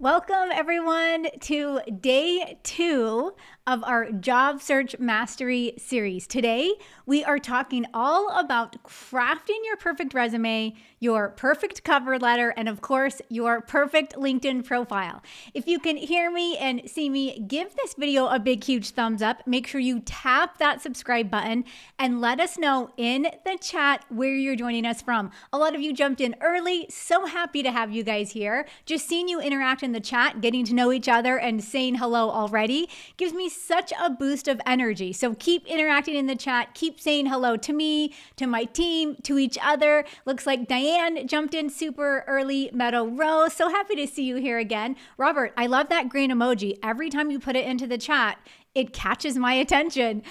Welcome everyone to day 2 of our Job Search Mastery series. Today, we are talking all about crafting your perfect resume, your perfect cover letter, and of course, your perfect LinkedIn profile. If you can hear me and see me, give this video a big, huge thumbs up. Make sure you tap that subscribe button and let us know in the chat where you're joining us from. A lot of you jumped in early. So happy to have you guys here. Just seeing you interact in the chat, getting to know each other and saying hello already gives me such a boost of energy. So keep interacting in the chat, keep saying hello to me, to my team, to each other. Looks like Diane jumped in super early. Meadow Rose, so happy to see you here again. Robert, I love that green emoji. Every time you put it into the chat, it catches my attention.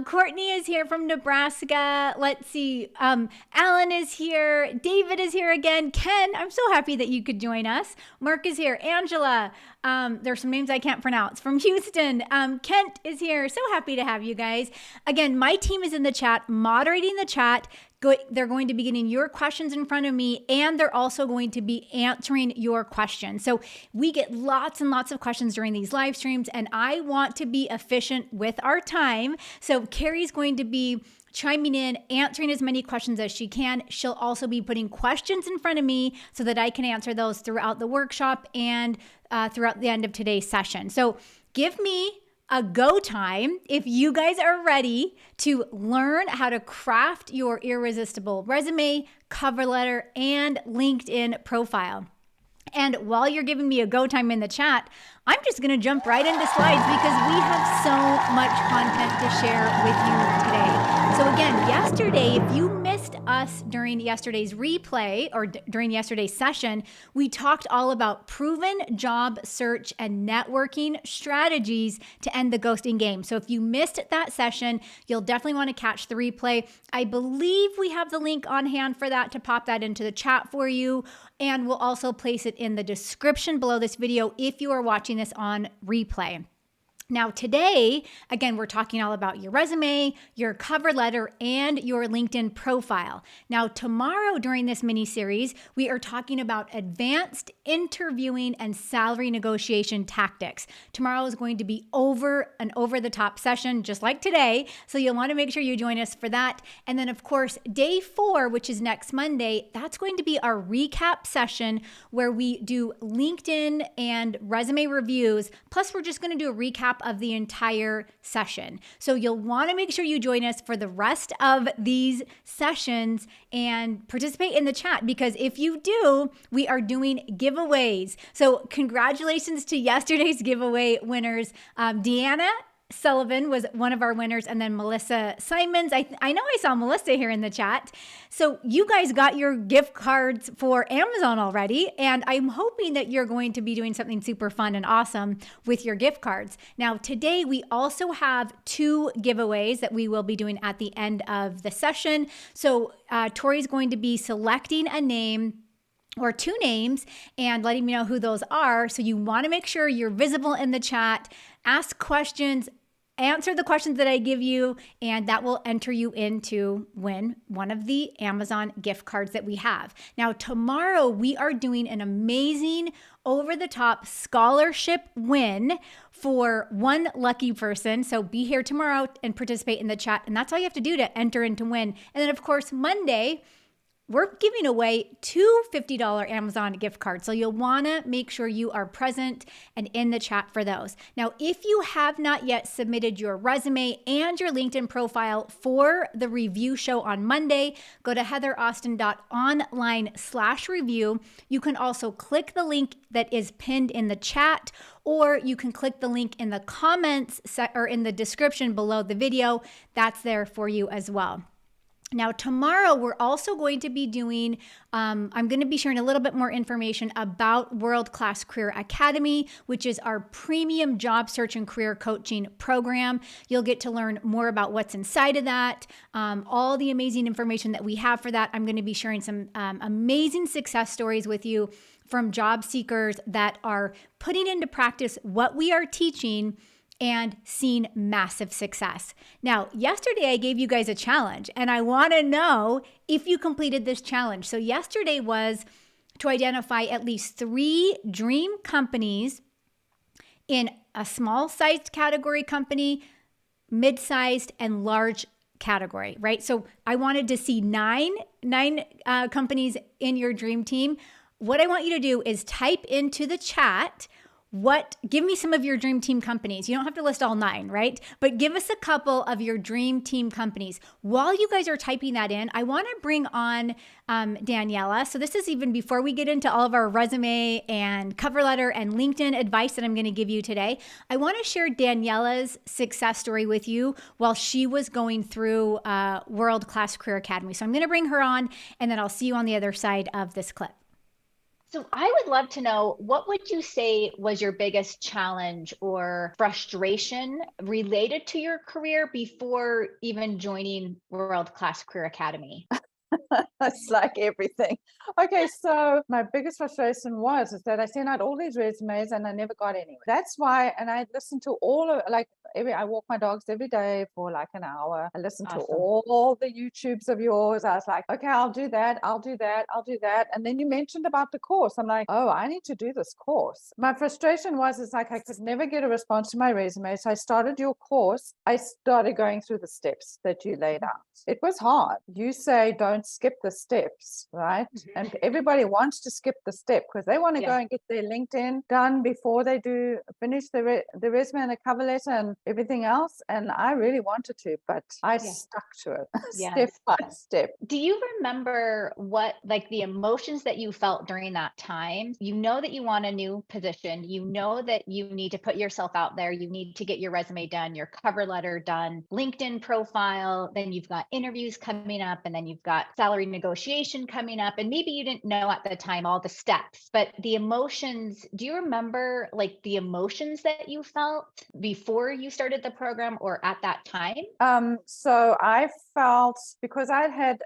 Courtney is here from Nebraska. Let's see. Alan is here. David is here again. Ken, I'm so happy that you could join us. Mark is here. Angela. There's some names I can't pronounce. From Houston. Kent is here. So happy to have you guys. Again, my team is in the chat, moderating the chat. They're going to be getting your questions in front of me, and they're also going to be answering your questions. So we get lots and lots of questions during these live streams, and I want to be efficient with our time. So Carrie's going to be chiming in, answering as many questions as she can. She'll also be putting questions in front of me so that I can answer those throughout the workshop and throughout the end of today's session. So give me a go time if you guys are ready to learn how to craft your irresistible resume, cover letter, and LinkedIn profile. And while you're giving me a go time in the chat, I'm just going to jump right into slides because we have so much content to share with you today. So again, yesterday, if you missed us during yesterday's replay or during yesterday's session, we talked all about proven job search and networking strategies to end the ghosting game. So if you missed that session, you'll definitely want to catch the replay. I believe we have the link on hand for that to pop that into the chat for you. And we'll also place it in the description below this video if you are watching this on replay. Now today, again, we're talking all about your resume, your cover letter, and your LinkedIn profile. Now tomorrow during this mini series, we are talking about advanced interviewing and salary negotiation tactics. Tomorrow is going to be an over-the-top session, just like today. So you'll want to make sure you join us for that. And then of course, day 4, which is next Monday, that's going to be our recap session where we do LinkedIn and resume reviews. Plus we're just going to do a recap of the entire session. So you'll want to make sure you join us for the rest of these sessions and participate in the chat, because if you do, we are doing giveaways. So congratulations to yesterday's giveaway winners. Deanna Sullivan was one of our winners, and then Melissa Simons. I know I saw Melissa here in the chat. So you guys got your gift cards for Amazon already, and I'm hoping that you're going to be doing something super fun and awesome with your gift cards. Now today we also have 2 giveaways that we will be doing at the end of the session. So Tori's going to be selecting a name or 2 names and letting me know who those are. So you want to make sure you're visible in the chat, ask questions, answer the questions that I give you, and that will enter you into win one of the Amazon gift cards that we have. Now, tomorrow we are doing an amazing over-the-top scholarship win for one lucky person. So be here tomorrow and participate in the chat. And that's all you have to do to enter and to win. And then of course, Monday, we're giving away 2 $50 Amazon gift cards. So you'll want to make sure you are present and in the chat for those. Now, if you have not yet submitted your resume and your LinkedIn profile for the review show on Monday, go to heatheraustin.online/review. You can also click the link that is pinned in the chat, or you can click the link in the comments or in the description below the video. That's there for you as well. Now, tomorrow, we're also going to be doing, I'm going to be sharing a little bit more information about World Class Career Academy, which is our premium job search and career coaching program. You'll get to learn more about what's inside of that, all the amazing information that we have for that. I'm going to be sharing some amazing success stories with you from job seekers that are putting into practice what we are teaching and seen massive success. Now, yesterday I gave you guys a challenge, and I want to know if you completed this challenge. So yesterday was to identify at least 3 dream companies in a small sized category company, mid-sized, and large category, right? So I wanted to see nine companies in your dream team. What I want you to do is type into the chat give me some of your dream team companies. You don't have to list all 9, right? But give us a couple of your dream team companies. While you guys are typing that in, I want to bring on Daniela. So this is even before we get into all of our resume and cover letter and LinkedIn advice that I'm going to give you today. I want to share Daniela's success story with you while she was going through World Class Career Academy. So I'm going to bring her on, and then I'll see you on the other side of this clip. So I would love to know, what would you say was your biggest challenge or frustration related to your career before even joining World Class Career Academy? It's like everything. Okay, so my biggest frustration is that I sent out all these resumes and I never got anywhere. That's why, and I listened to all of, like, I walk my dogs every day for like an hour. I listen to all the YouTubes of yours. I was like, okay, I'll do that. And then you mentioned about the course. I'm like, oh, I need to do this course. My frustration is like, I could never get a response to my resume. So I started your course. I started going through the steps that you laid out. It was hard. You say, don't skip the steps, right? And everybody wants to skip the step because they want to go and get their LinkedIn done before they finish the resume and the cover letter and everything else. And I really wanted to, but I stuck to it step by step. Do you remember what, like, the emotions that you felt during that time? You know that you want a new position. You know that you need to put yourself out there. You need to get your resume done, your cover letter done, LinkedIn profile. Then you've got interviews coming up, and then you've got salary negotiation coming up. And maybe you didn't know at the time all the steps, but the emotions, do you remember like the emotions that you felt before you started the program or at that time? So I felt, because I'd had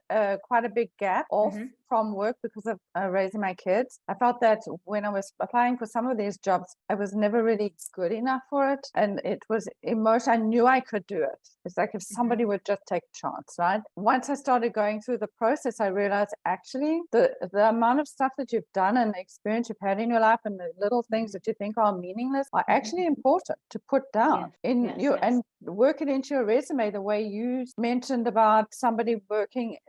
quite a big gap off from work because of raising my kids, I felt that when I was applying for some of these jobs, I was never really good enough for it. And it was emotion. I knew I could do it. It's like if somebody would just take a chance, right? Once I started going through the process, I realized actually the amount of stuff that you've done and the experience you've had in your life and the little things that you think are meaningless are actually important to put down and work it into your resume the way you mentioned about somebody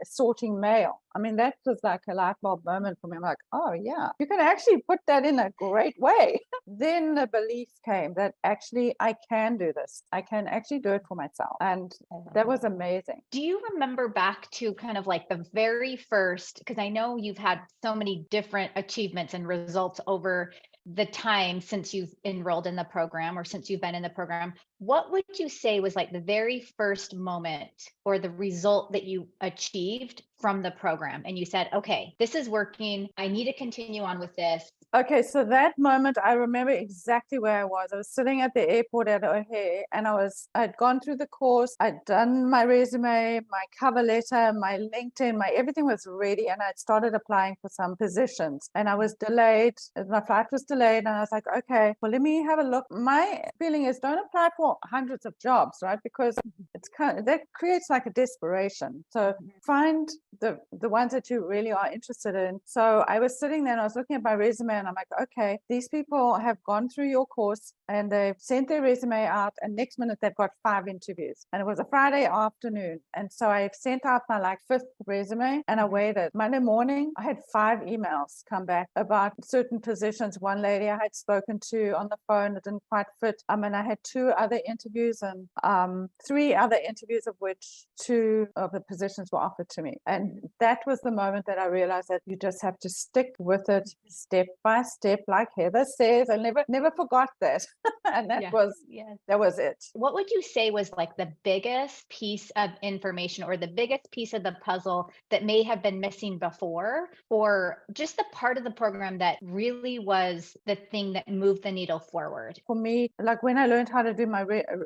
sorting mail. I mean, that was like a light bulb moment for me. I'm like, oh yeah, you can actually put that in a great way. Then the belief came that actually I can do this. I can actually do it for myself. And that was amazing. Do you remember back to kind of like the very first, because I know you've had so many different achievements and results over the time since you've enrolled in the program or since you've been in the program, what would you say was like the very first moment or the result that you achieved from the program? And you said, okay, this is working. I need to continue on with this. Okay, so that moment, I remember exactly where I was. I was sitting at the airport at O'Hare, and I'd gone through the course. I'd done my resume, my cover letter, my LinkedIn, everything was ready, and I'd started applying for some positions. And I was delayed. My flight was delayed, and I was like, okay, well, let me have a look. My feeling is don't apply for hundreds of jobs, right? Because it's that creates like a desperation. So find the ones that you really are interested in. So I was sitting there and I was looking at my resume and I'm like, okay, these people have gone through your course and they've sent their resume out, and next minute they've got 5 interviews. And it was a Friday afternoon. And so I sent out my like 5th resume and I waited. Monday morning, I had 5 emails come back about certain positions. One lady I had spoken to on the phone, it didn't quite fit. I mean, I had 2 other interviews and 3 other interviews, of which 2 of the positions were offered to me. And that was the moment that I realized that you just have to stick with it step by step, like Heather says. I never forgot that. And that was it. What would you say was like the biggest piece of information or the biggest piece of the puzzle that may have been missing before, or just the part of the program that really was the thing that moved the needle forward? For me, like when I learned how to do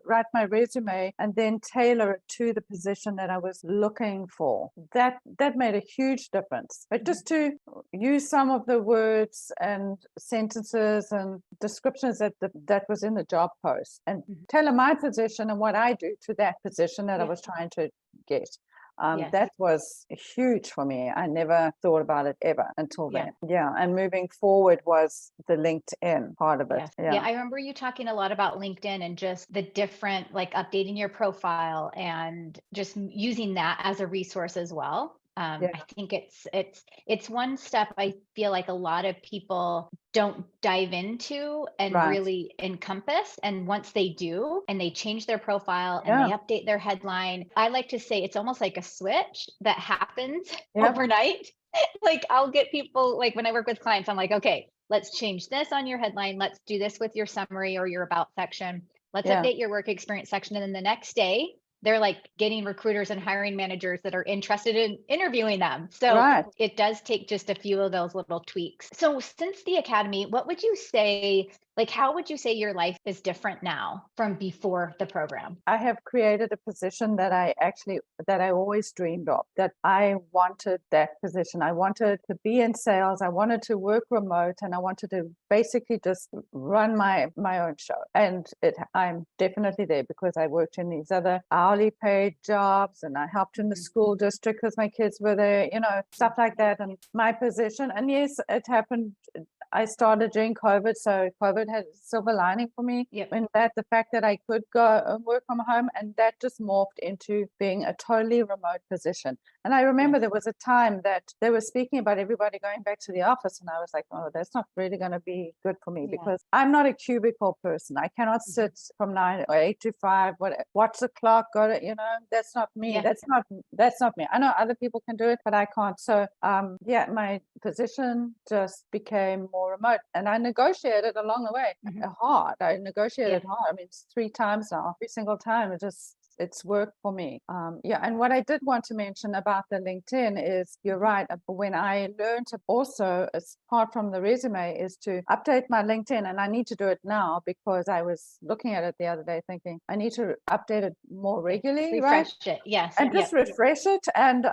write my resume and then tailor it to the position that I was looking for, that made a huge difference. But just to use some of the words and sentences and descriptions that was in the job post and tailor my position and what I do to that position that I was trying to get. Yes. That was huge for me. I never thought about it ever until Yeah. then. Yeah. And moving forward was the LinkedIn part of it. Yes. Yeah. I remember you talking a lot about LinkedIn and just the different, like updating your profile and just using that as a resource as well. Yeah. I think it's one step I feel like a lot of people don't dive into and Right. really encompass. And once they do, and they change their profile and Yeah. they update their headline, I like to say it's almost like a switch that happens Yep. overnight. Like I'll get people, like when I work with clients, I'm like, okay, let's change this on your headline. Let's do this with your summary or your about section. Let's Yeah. update your work experience section. And then the next day, they're like getting recruiters and hiring managers that are interested in interviewing them. So Right. it does take just a few of those little tweaks. So since the academy, what would you say, like, how would you say your life is different now from before the program? I have created a position that I always dreamed of, that I wanted that position. I wanted to be in sales. I wanted to work remote, and I wanted to basically just run my own show. And I'm definitely there because I worked in these other hourly paid jobs, and I helped in the school district because my kids were there, stuff like that. And my position, and yes, it happened. I started during COVID, so COVID had a silver lining for me. Yep. In that, the fact that I could go and work from home, and that just morphed into being a totally remote position. And I remember there was a time that they were speaking about everybody going back to the office, and I was like, oh, that's not really going to be good for me because I'm not a cubicle person. I cannot sit from 9 or 8 to 5, watch the clock, that's not me. Yeah. That's not me. I know other people can do it, but I can't. So my position just became more remote, and I negotiated along the way hard. I negotiated hard. I mean, it's 3 times now. Every single time, it's worked for me. And what I did want to mention about the LinkedIn is, you're right. When I learned to also, apart from the resume, is to update my LinkedIn, and I need to do it now because I was looking at it the other day thinking I need to update it more regularly, Refresh it. Yes. and just refresh it. And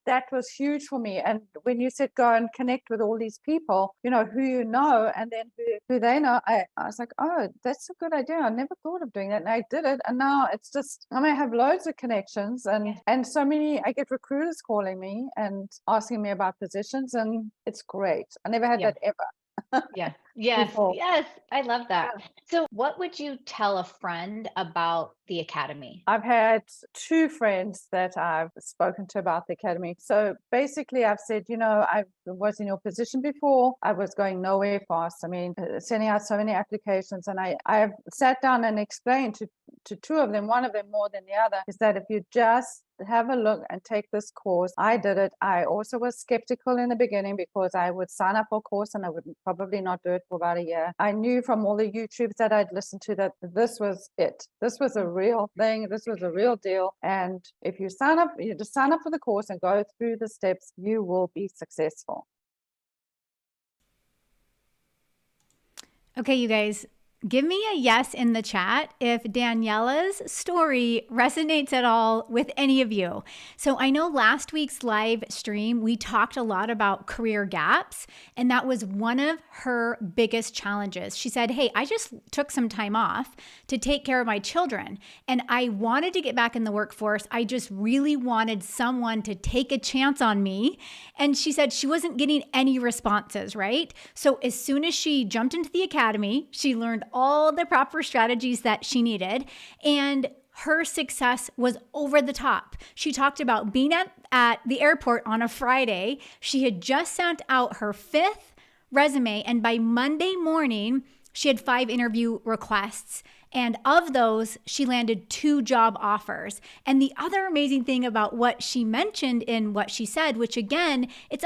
that was huge for me. And when you said go and connect with all these people, who and then who they know, I was like, oh, that's a good idea. I never thought of doing that. And I did it. And now it's just, I have loads of connections, and so many, I get recruiters calling me and asking me about positions, and it's great. I never had that ever. Yeah. Yes. Before. Yes. I love that. So what would you tell a friend about the academy? I've had 2 friends that I've spoken to about the academy. So basically I've said, I was in your position before. I was going nowhere fast. I mean, sending out so many applications, and I've sat down and explained to 2 of them, one of them more than the other, is that if you just have a look and take this course. I did it. I also was skeptical in the beginning because I would sign up for a course and I would probably not do it for about a year. I knew from all the YouTubes that I'd listened to that this was it. This was a real thing. This was a real deal. And if you just sign up for the course and go through the steps, you will be successful. Okay, you guys, give me a yes in the chat if Daniela's story resonates at all with any of you. So I know last week's live stream, we talked a lot about career gaps, and that was one of her biggest challenges. She said, hey, I just took some time off to take care of my children, and I wanted to get back in the workforce. I just really wanted someone to take a chance on me. And she said she wasn't getting any responses, right? So as soon as she jumped into the academy, she learned all the proper strategies that she needed, and her success was over the top. She talked about being at the airport on a Friday. She had just sent out her 5th resume, and by Monday morning, she had 5 interview requests. And of those, she landed 2 job offers. And the other amazing thing about what she mentioned in what she said, which again, it's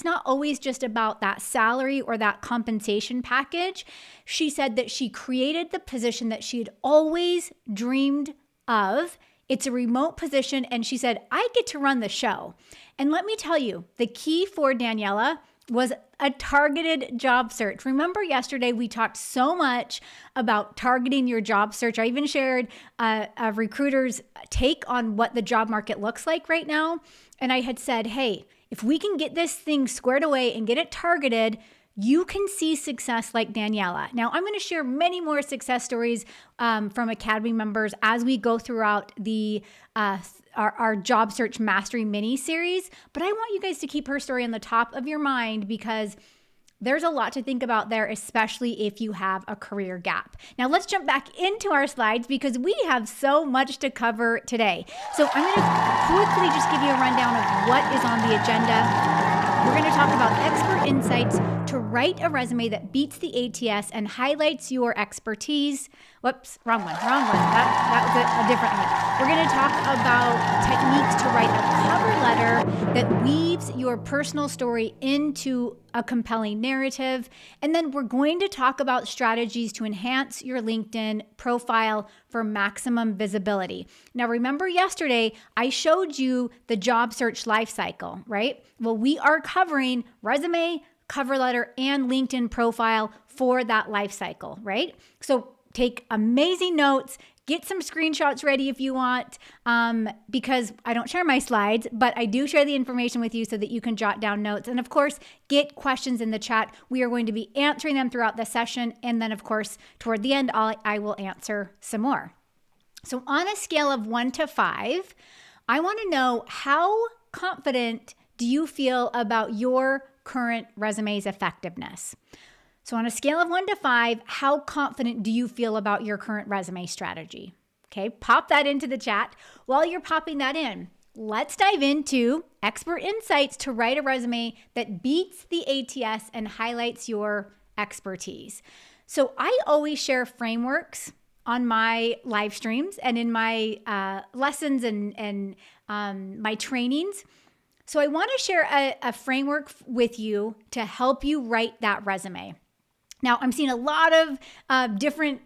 not always just about that salary or that compensation package. She said that she created the position that she had always dreamed of. It's a remote position. And she said, I get to run the show. And let me tell you, the key for Daniela was a targeted job search. Remember yesterday we talked so much about targeting your job search. I even shared a recruiter's take on what the job market looks like right now. And I had said, hey, if we can get this thing squared away and get it targeted, you can see success like Daniela. Now, I'm going to share many more success stories from Academy members as we go throughout the our job search mastery mini series. But I want you guys to keep her story on the top of your mind because there's a lot to think about there, especially if you have a career gap. Now let's jump back into our slides because we have so much to cover today. So I'm going to quickly just give you a rundown of what is on the agenda. We're going to talk about expert insights to write a resume that beats the ATS and highlights your expertise. Whoops, wrong one. That was a different one. We're going to talk about techniques to write a cover letter that weaves your personal story into a compelling narrative. And then we're going to talk about strategies to enhance your LinkedIn profile for maximum visibility. Now, remember yesterday, I showed you the job search lifecycle, right? Well, we are covering resume, cover letter, and LinkedIn profile for that lifecycle, right? So take amazing notes. Get some screenshots ready if you want, because I don't share my slides, but I do share the information with you so that you can jot down notes. And of course, get questions in the chat. We are going to be answering them throughout the session. And then of course, toward the end, I will answer some more. So on a scale of 1 to 5, I want to know how confident do you feel about your current resume's effectiveness? So on a scale of 1 to 5, how confident do you feel about your current resume strategy? Okay, pop that into the chat. While you're popping that in, let's dive into expert insights to write a resume that beats the ATS and highlights your expertise. So I always share frameworks on my live streams and in my lessons and my trainings. So I want to share a framework with you to help you write that resume. Now, I'm seeing a lot of different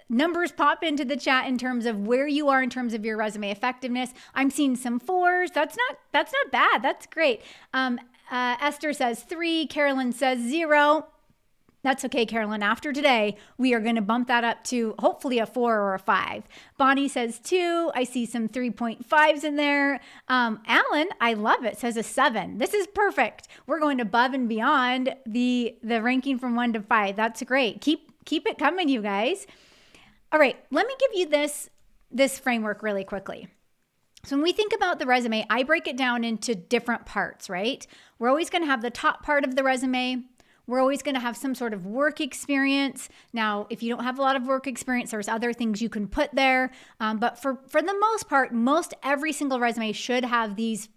numbers pop into the chat in terms of where you are in terms of your resume effectiveness. I'm seeing some 4s. That's not bad. That's great. Esther says 3. Carolyn says 0. That's okay, Carolyn. After today, we are going to bump that up to hopefully a 4 or a 5. Bonnie says 2. I see some 3.5s in there. Alan, I love it, says a 7. This is perfect. We're going above and beyond the ranking from 1 to 5. That's great. Keep it coming, you guys. All right, let me give you this framework really quickly. So when we think about the resume, I break it down into different parts, right? We're always going to have the top part of the resume. We're always going to have some sort of work experience. Now, if you don't have a lot of work experience, there's other things you can put there. But for the most part, every single resume should have these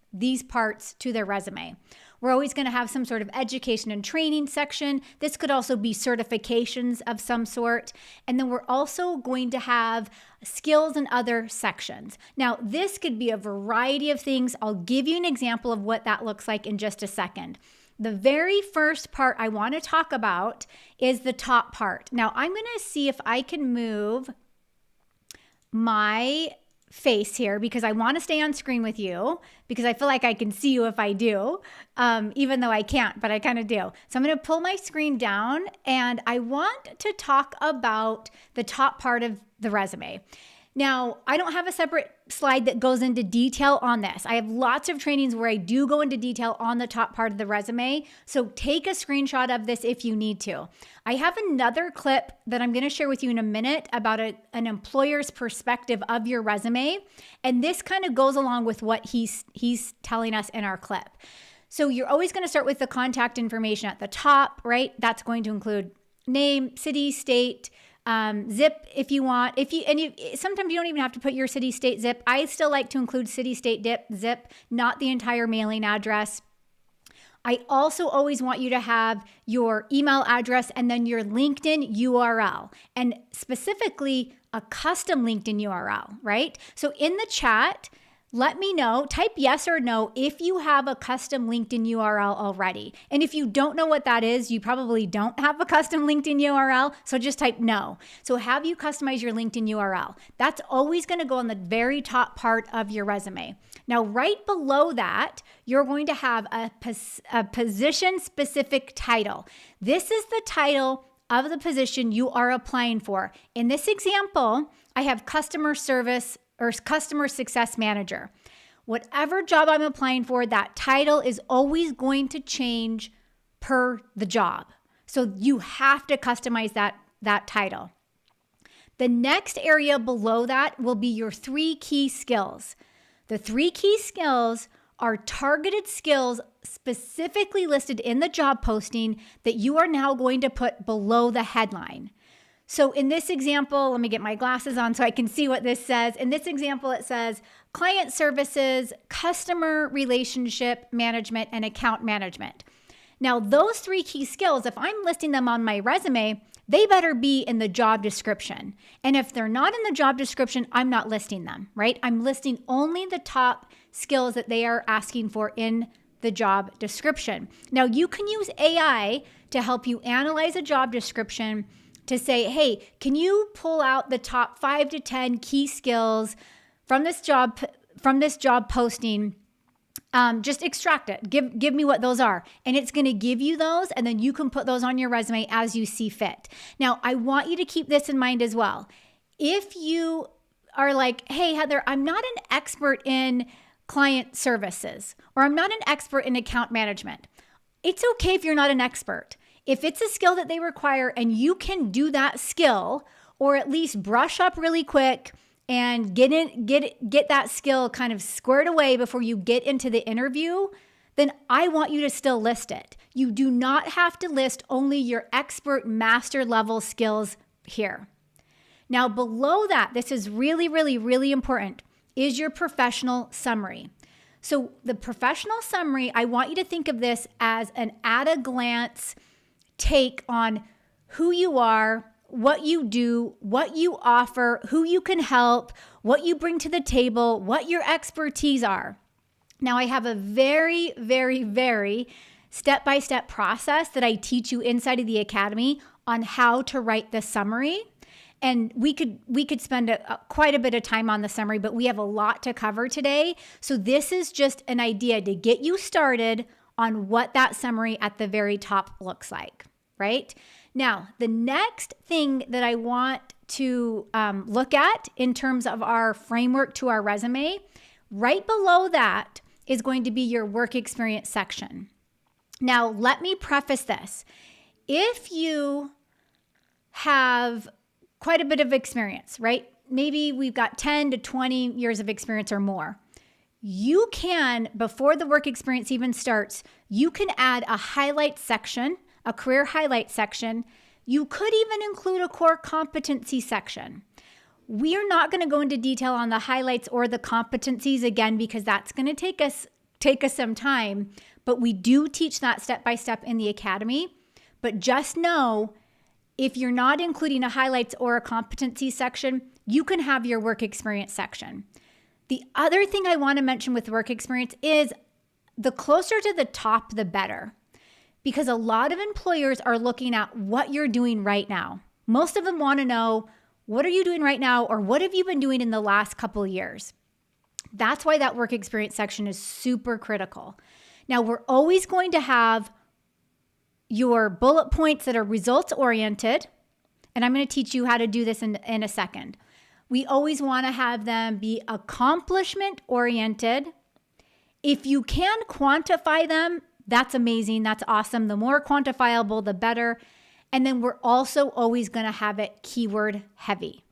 parts to their resume. We're always going to have some sort of education and training section. This could also be certifications of some sort. And then we're also going to have skills and other sections. Now, this could be a variety of things. I'll give you an example of what that looks like in just a second. The very first part I want to talk about is the top part. Now, I'm going to see if I can move my face here because I want to stay on screen with you because I feel like I can see you if I do, even though I can't, but I kind of do. So I'm going to pull my screen down and I want to talk about the top part of the resume. Now, I don't have a separate slide that goes into detail on this. I have lots of trainings where I do go into detail on the top part of the resume. So take a screenshot of this if you need to. I have another clip that I'm going to share with you in a minute about an employer's perspective of your resume. And this kind of goes along with what he's telling us in our clip. So you're always going to start with the contact information at the top, right? That's going to include name, city, state, zip if you want. Sometimes you don't even have to put your city, state, zip. I still like to include city, state, zip, not the entire mailing address. I also always want you to have your email address and then your LinkedIn URL, and specifically a custom LinkedIn URL, right? So in the chat, let me know, type yes or no if you have a custom LinkedIn URL already. And if you don't know what that is, you probably don't have a custom LinkedIn URL, so just type no. So have you customized your LinkedIn URL? That's always going to go on the very top part of your resume. Now, right below that, you're going to have a position-specific title. This is the title of the position you are applying for. In this example, I have customer service or customer success manager. Whatever job I'm applying for, that title is always going to change per the job. So you have to customize that title. The next area below that will be your 3 key skills. The 3 key skills are targeted skills specifically listed in the job posting that you are now going to put below the headline. So in this example, let me get my glasses on so I can see what this says. In this example, it says client services, customer relationship management, and account management. Now, those 3 key skills, if I'm listing them on my resume, they better be in the job description. And if they're not in the job description, I'm not listing them, right? I'm listing only the top skills that they are asking for in the job description. Now, you can use AI to help you analyze a job description to say, hey, can you pull out the top 5 to 10 key skills from this job posting? Just extract it. Give me what those are. And it's going to give you those, and then you can put those on your resume as you see fit. Now, I want you to keep this in mind as well. If you are like, hey, Heather, I'm not an expert in client services, or I'm not an expert in account management. It's okay if you're not an expert. If it's a skill that they require and you can do that skill, or at least brush up really quick and get that skill kind of squared away before you get into the interview, then I want you to still list it. You do not have to list only your expert master level skills here. Now, below that, this is really, really, really important, is your professional summary. So the professional summary, I want you to think of this as an at-a-glance take on who you are, what you do, what you offer, who you can help, what you bring to the table, what your expertise are. Now, I have a very, very, very step-by-step process that I teach you inside of the academy on how to write the summary. And we could spend quite a bit of time on the summary, but we have a lot to cover today. So this is just an idea to get you started on what that summary at the very top looks like, right? Now, the next thing that I want to look at in terms of our framework to our resume, right below that is going to be your work experience section. Now, let me preface this. If you have quite a bit of experience, right? Maybe we've got 10 to 20 years of experience or more. You can, before the work experience even starts, you can add a highlight section, a career highlight section. You could even include a core competency section. We are not going to go into detail on the highlights or the competencies again, because that's going to take us some time, but we do teach that step by step in the academy. But just know, if you're not including a highlights or a competency section, you can have your work experience section. The other thing I want to mention with work experience is the closer to the top, the better. Because a lot of employers are looking at what you're doing right now. Most of them want to know, what are you doing right now, or what have you been doing in the last couple of years? That's why that work experience section is super critical. Now, we're always going to have your bullet points that are results oriented, and I'm going to teach you how to do this in a second. We always want to have them be accomplishment oriented. If you can quantify them, that's amazing. That's awesome. The more quantifiable, the better. And then we're also always going to have it keyword heavy.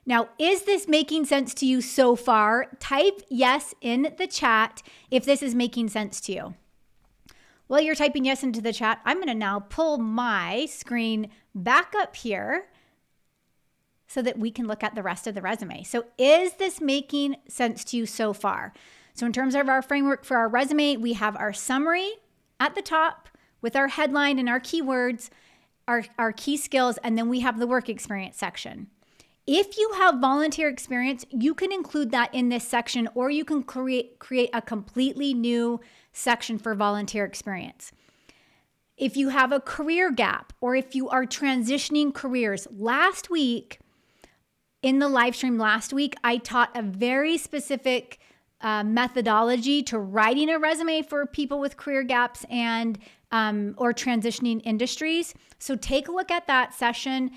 Now, is this making sense to you so far? Type yes in the chat if this is making sense to you. While you're typing yes into the chat, I'm going to now pull my screen back up here so that we can look at the rest of the resume. So is this making sense to you so far? So in terms of our framework for our resume, we have our summary at the top with our headline and our keywords, our key skills, and then we have the work experience section. If you have volunteer experience, you can include that in this section, or you can create a completely new section for volunteer experience. If you have a career gap, or if you are transitioning careers, last week, in the live stream last week, I taught a very specific methodology to writing a resume for people with career gaps and or transitioning industries. So take a look at that session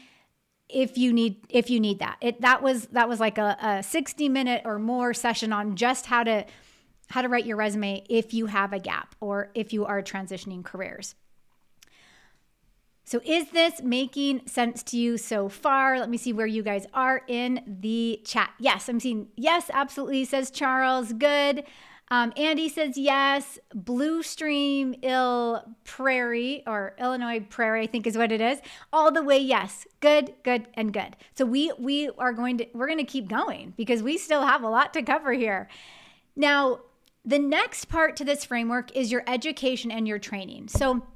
if you need that. That was like a 60-minute or more session on just how to write your resume if you have a gap or if you are transitioning careers. So is this making sense to you so far? Let me see where you guys are in the chat. Yes, I'm seeing yes, absolutely, says Charles. Good. Andy says yes. Blue Stream Prairie, or Illinois Prairie, I think is what it is. All the way yes. Good, good, and good. So we're going to keep going because we still have a lot to cover here. Now, the next part to this framework is your education and your training. So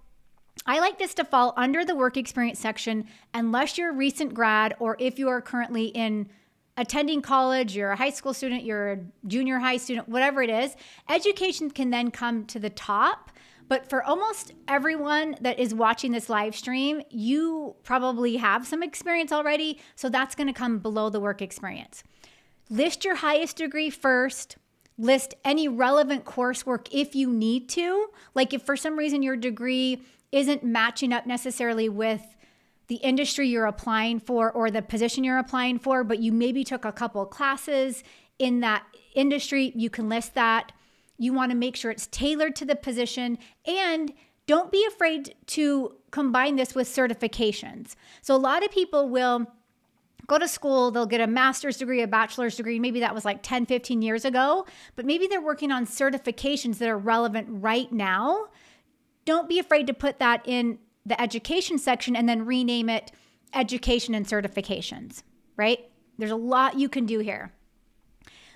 I like this to fall under the work experience section unless you're a recent grad or if you are currently in attending college, you're a high school student, you're a junior high student, whatever it is. Education can then come to the top. But for almost everyone that is watching this live stream, you probably have some experience already. So that's going to come below the work experience. List your highest degree first. List any relevant coursework if you need to. Like if for some reason your degree isn't matching up necessarily with the industry you're applying for or the position you're applying for, but you maybe took a couple classes in that industry, you can list that. You want to make sure it's tailored to the position, and don't be afraid to combine this with certifications. So a lot of people will go to school, they'll get a master's degree, a bachelor's degree. Maybe that was like 10, 15 years ago, but maybe they're working on certifications that are relevant right now. Don't be afraid to put that in the education section and then rename it education and certifications, right? There's a lot you can do here.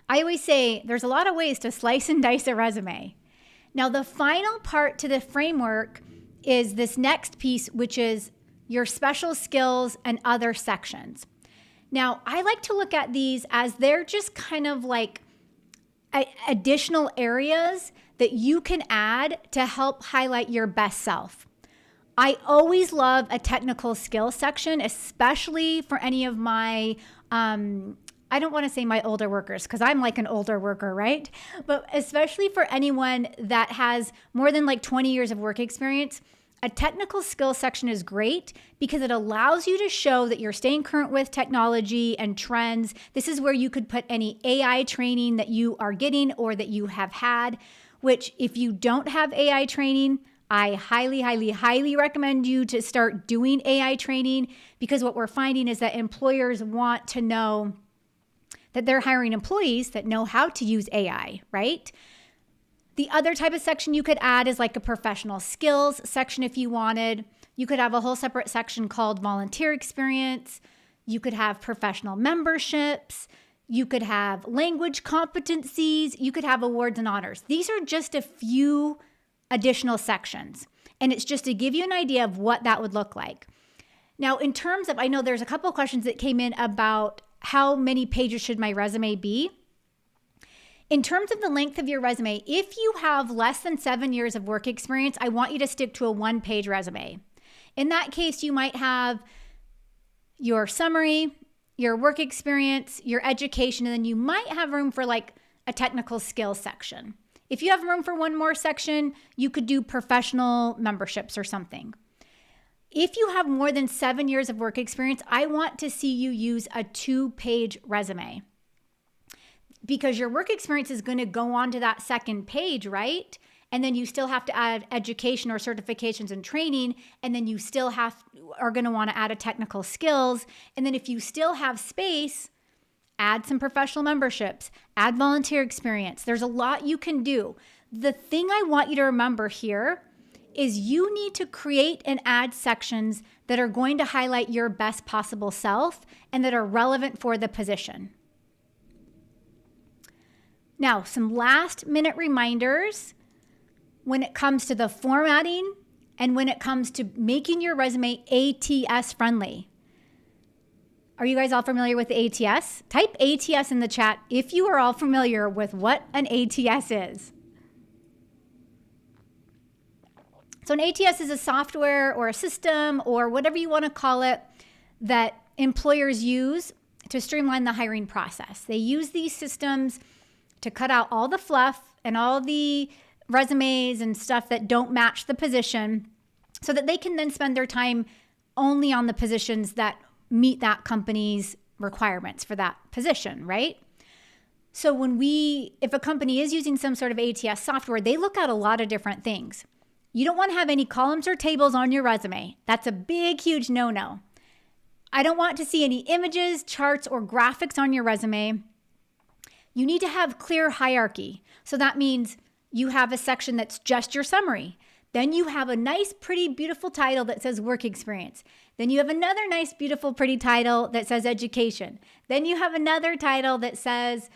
I always say there's a lot of ways to slice and dice a resume. Now, the final part to the framework is this next piece, which is your special skills and other sections. Now, I like to look at these as they're just kind of like additional areas that you can add to help highlight your best self. I always love a technical skills section, especially for any of my, I don't want to say my older workers because I'm like an older worker, right? But especially for anyone that has more than like 20 years of work experience, a technical skills section is great because it allows you to show that you're staying current with technology and trends. This is where you could put any AI training that you are getting or that you have had, which if you don't have AI training, I highly, highly, highly recommend you to start doing AI training because what we're finding is that employers want to know that they're hiring employees that know how to use AI, right? The other type of section you could add is like a professional skills section if you wanted. You could have a whole separate section called volunteer experience. You could have professional memberships. You could have language competencies. You could have awards and honors. These are just a few additional sections. And it's just to give you an idea of what that would look like. Now, in terms of, I know there's a couple of questions that came in about how many pages should my resume be? In terms of the length of your resume, if you have less than 7 years of work experience, I want you to stick to a 1-page resume. In that case, you might have your summary, your work experience, your education, and then you might have room for like a technical skills section. If you have room for one more section, you could do professional memberships or something. If you have more than 7 years of work experience, I want to see you use a 2-page resume because your work experience is going to go on to that second page, right? And then you still have to add education or certifications and training. And then you still are going to want to add a technical skills. And then if you still have space, add some professional memberships, add volunteer experience. There's a lot you can do. The thing I want you to remember here is you need to create and add sections that are going to highlight your best possible self and that are relevant for the position. Now, some last minute reminders when it comes to the formatting and when it comes to making your resume ATS friendly. Are you guys all familiar with the ATS? Type ATS in the chat if you are all familiar with what an ATS is. So an ATS is a software or a system or whatever you want to call it that employers use to streamline the hiring process. They use these systems to cut out all the fluff and all the resumes and stuff that don't match the position so that they can then spend their time only on the positions that meet that company's requirements for that position, right? So if a company is using some sort of ATS software, they look at a lot of different things. You don't want to have any columns or tables on your resume. That's a big, huge no-no. I don't want to see any images, charts, or graphics on your resume. You need to have clear hierarchy. So that means you have a section that's just your summary. Then you have a nice, pretty, beautiful title that says work experience. Then you have another nice, beautiful, pretty title that says education. Then you have another title that says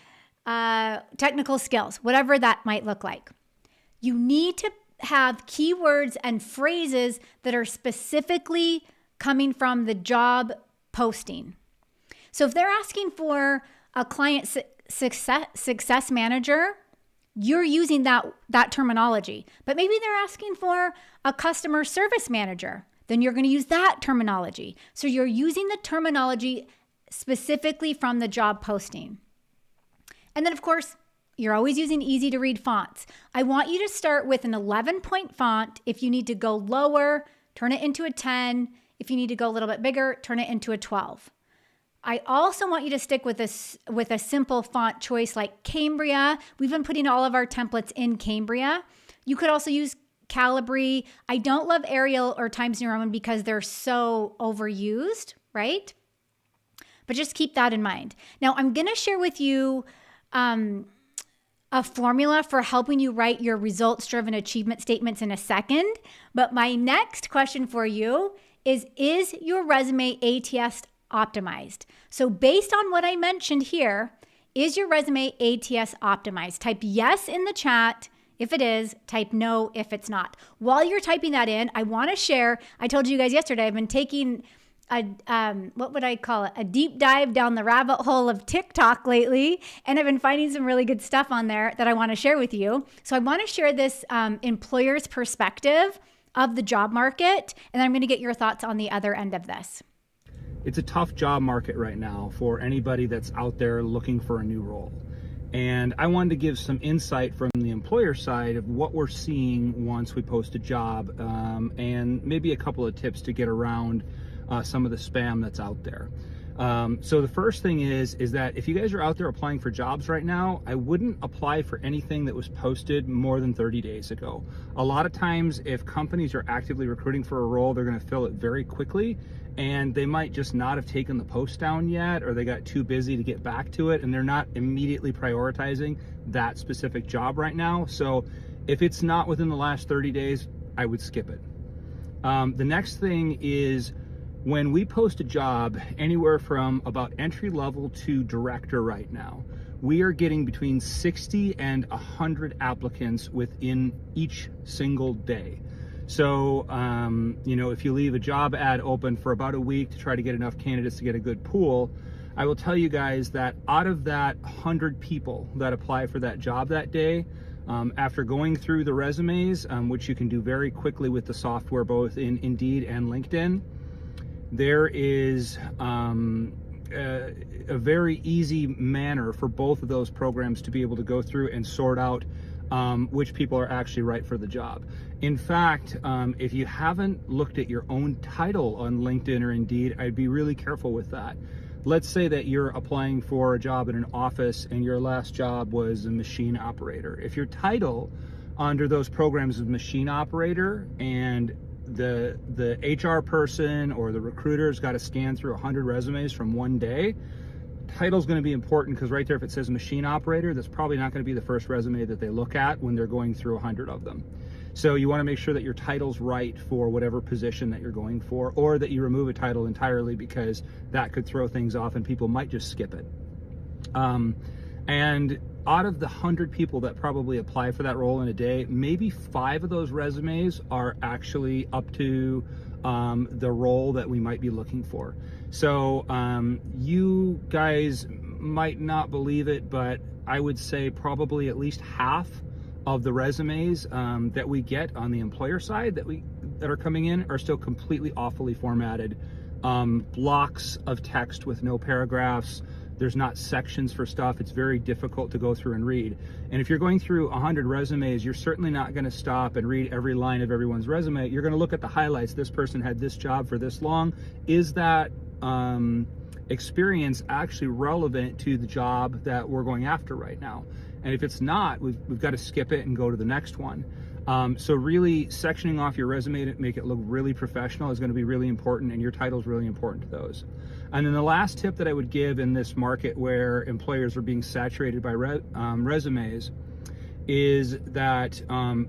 technical skills, whatever that might look like. You need to have keywords and phrases that are specifically coming from the job posting. So if they're asking for a client success manager, you're using that terminology. But maybe they're asking for a customer service manager, then you're going to use that terminology. So you're using the terminology specifically from the job posting. And then, of course, you're always using easy to read fonts. I want you to start with an 11-point font. If you need to go lower, turn it into a 10. If you need to go a little bit bigger, turn it into a 12. I also want you to stick with a simple font choice like Cambria. We've been putting all of our templates in Cambria. You could also use Calibri. I don't love Arial or Times New Roman because they're so overused, right? But just keep that in mind. Now, I'm going to share with you a formula for helping you write your results-driven achievement statements in a second. But my next question for you is your resume ATS optimized? So based on what I mentioned here, is your resume ATS optimized? Type yes in the chat if it is, type no if it's not. While you're typing that in, I want to share, I told you guys yesterday, I've been taking what would I call it? A deep dive down the rabbit hole of TikTok lately. And I've been finding some really good stuff on there that I want to share with you. So I want to share this employer's perspective of the job market. And I'm going to get your thoughts on the other end of this. It's a tough job market right now for anybody that's out there looking for a new role. And I wanted to give some insight from the employer side of what we're seeing once we post a job, and maybe a couple of tips to get around some of the spam that's out there. So the first thing is that if you guys are out there applying for jobs right now, I wouldn't apply for anything that was posted more than 30 days ago. A lot of times, if companies are actively recruiting for a role, they're going to fill it very quickly, and they might just not have taken the post down yet, or they got too busy to get back to it, and they're not immediately prioritizing that specific job right now. So if it's not within the last 30 days, I would skip it. The next thing is, when we post a job anywhere from about entry level to director right now, we are getting between 60 and 100 applicants within each single day. So, if you leave a job ad open for about a week to try to get enough candidates to get a good pool, I will tell you guys that out of that 100 people that apply for that job that day, after going through the resumes, which you can do very quickly with the software, both in Indeed and LinkedIn, there is a very easy manner for both of those programs to be able to go through and sort out which people are actually right for the job. In fact, if you haven't looked at your own title on LinkedIn or Indeed, I'd be really careful with that. Let's say that you're applying for a job in an office and your last job was a machine operator. If your title under those programs is machine operator, and the HR person or the recruiter's got to scan through 100 resumes from one day, title's going to be important, because right there, if it says machine operator, that's probably not going to be the first resume that they look at when they're going through 100 of them. So you want to make sure that your title's right for whatever position that you're going for, or that you remove a title entirely, because that could throw things off and people might just skip it. And out of the 100 people that probably apply for that role in a day, maybe 5 of those resumes are actually up to the role that we might be looking for. So you guys might not believe it, but I would say probably at least half of the resumes that we get on the employer side that are coming in are still completely awfully formatted. Blocks of text with no paragraphs. There's not sections for stuff. It's very difficult to go through and read. And if you're going through 100 resumes, you're certainly not going to stop and read every line of everyone's resume. You're going to look at the highlights. This person had this job for this long. Is that experience actually relevant to the job that we're going after right now? And if it's not, we've got to skip it and go to the next one. So really sectioning off your resume to make it look really professional is going to be really important, and your title is really important to those. And then the last tip that I would give in this market where employers are being saturated by resumes is that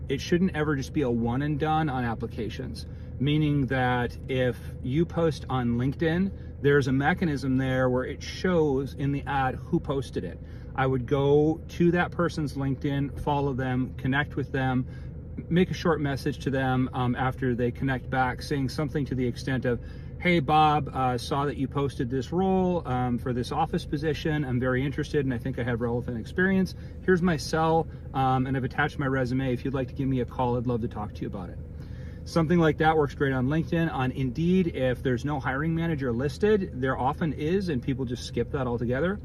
it shouldn't ever just be a one and done on applications. Meaning that if you post on LinkedIn, there's a mechanism there where it shows in the ad who posted it. I would go to that person's LinkedIn, follow them, connect with them, make a short message to them after they connect back, saying something to the extent of, hey Bob, saw that you posted this role for this office position. I'm very interested and I think I have relevant experience. Here's my cell and I've attached my resume. If you'd like to give me a call, I'd love to talk to you about it. Something like that works great on LinkedIn. On Indeed, if there's no hiring manager listed, there often is, and people just skip that altogether,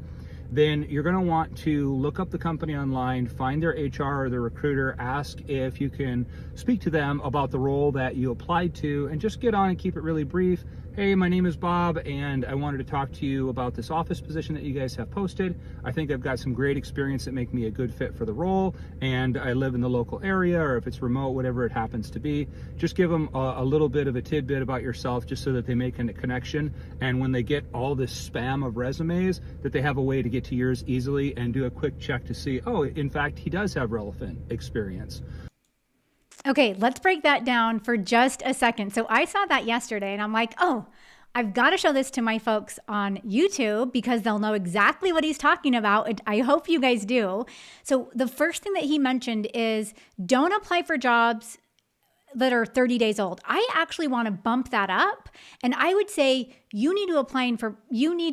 then you're going to want to look up the company online, find their HR or their recruiter, ask if you can speak to them about the role that you applied to, and just get on and keep it really brief. Hey, my name is Bob, and I wanted to talk to you about this office position that you guys have posted. I think I've got some great experience that make me a good fit for the role, and I live in the local area, or if it's remote, whatever it happens to be. Just give them a little bit of a tidbit about yourself, just so that they make a connection, and when they get all this spam of resumes, that they have a way to get to yours easily and do a quick check to see, oh, in fact, he does have relevant experience. Okay, let's break that down for just a second. So I saw that yesterday and I'm like, oh, I've got to show this to my folks on YouTube because they'll know exactly what he's talking about. I hope you guys do. So the first thing that he mentioned is don't apply for jobs that are 30 days old. I actually want to bump that up. And I would say you need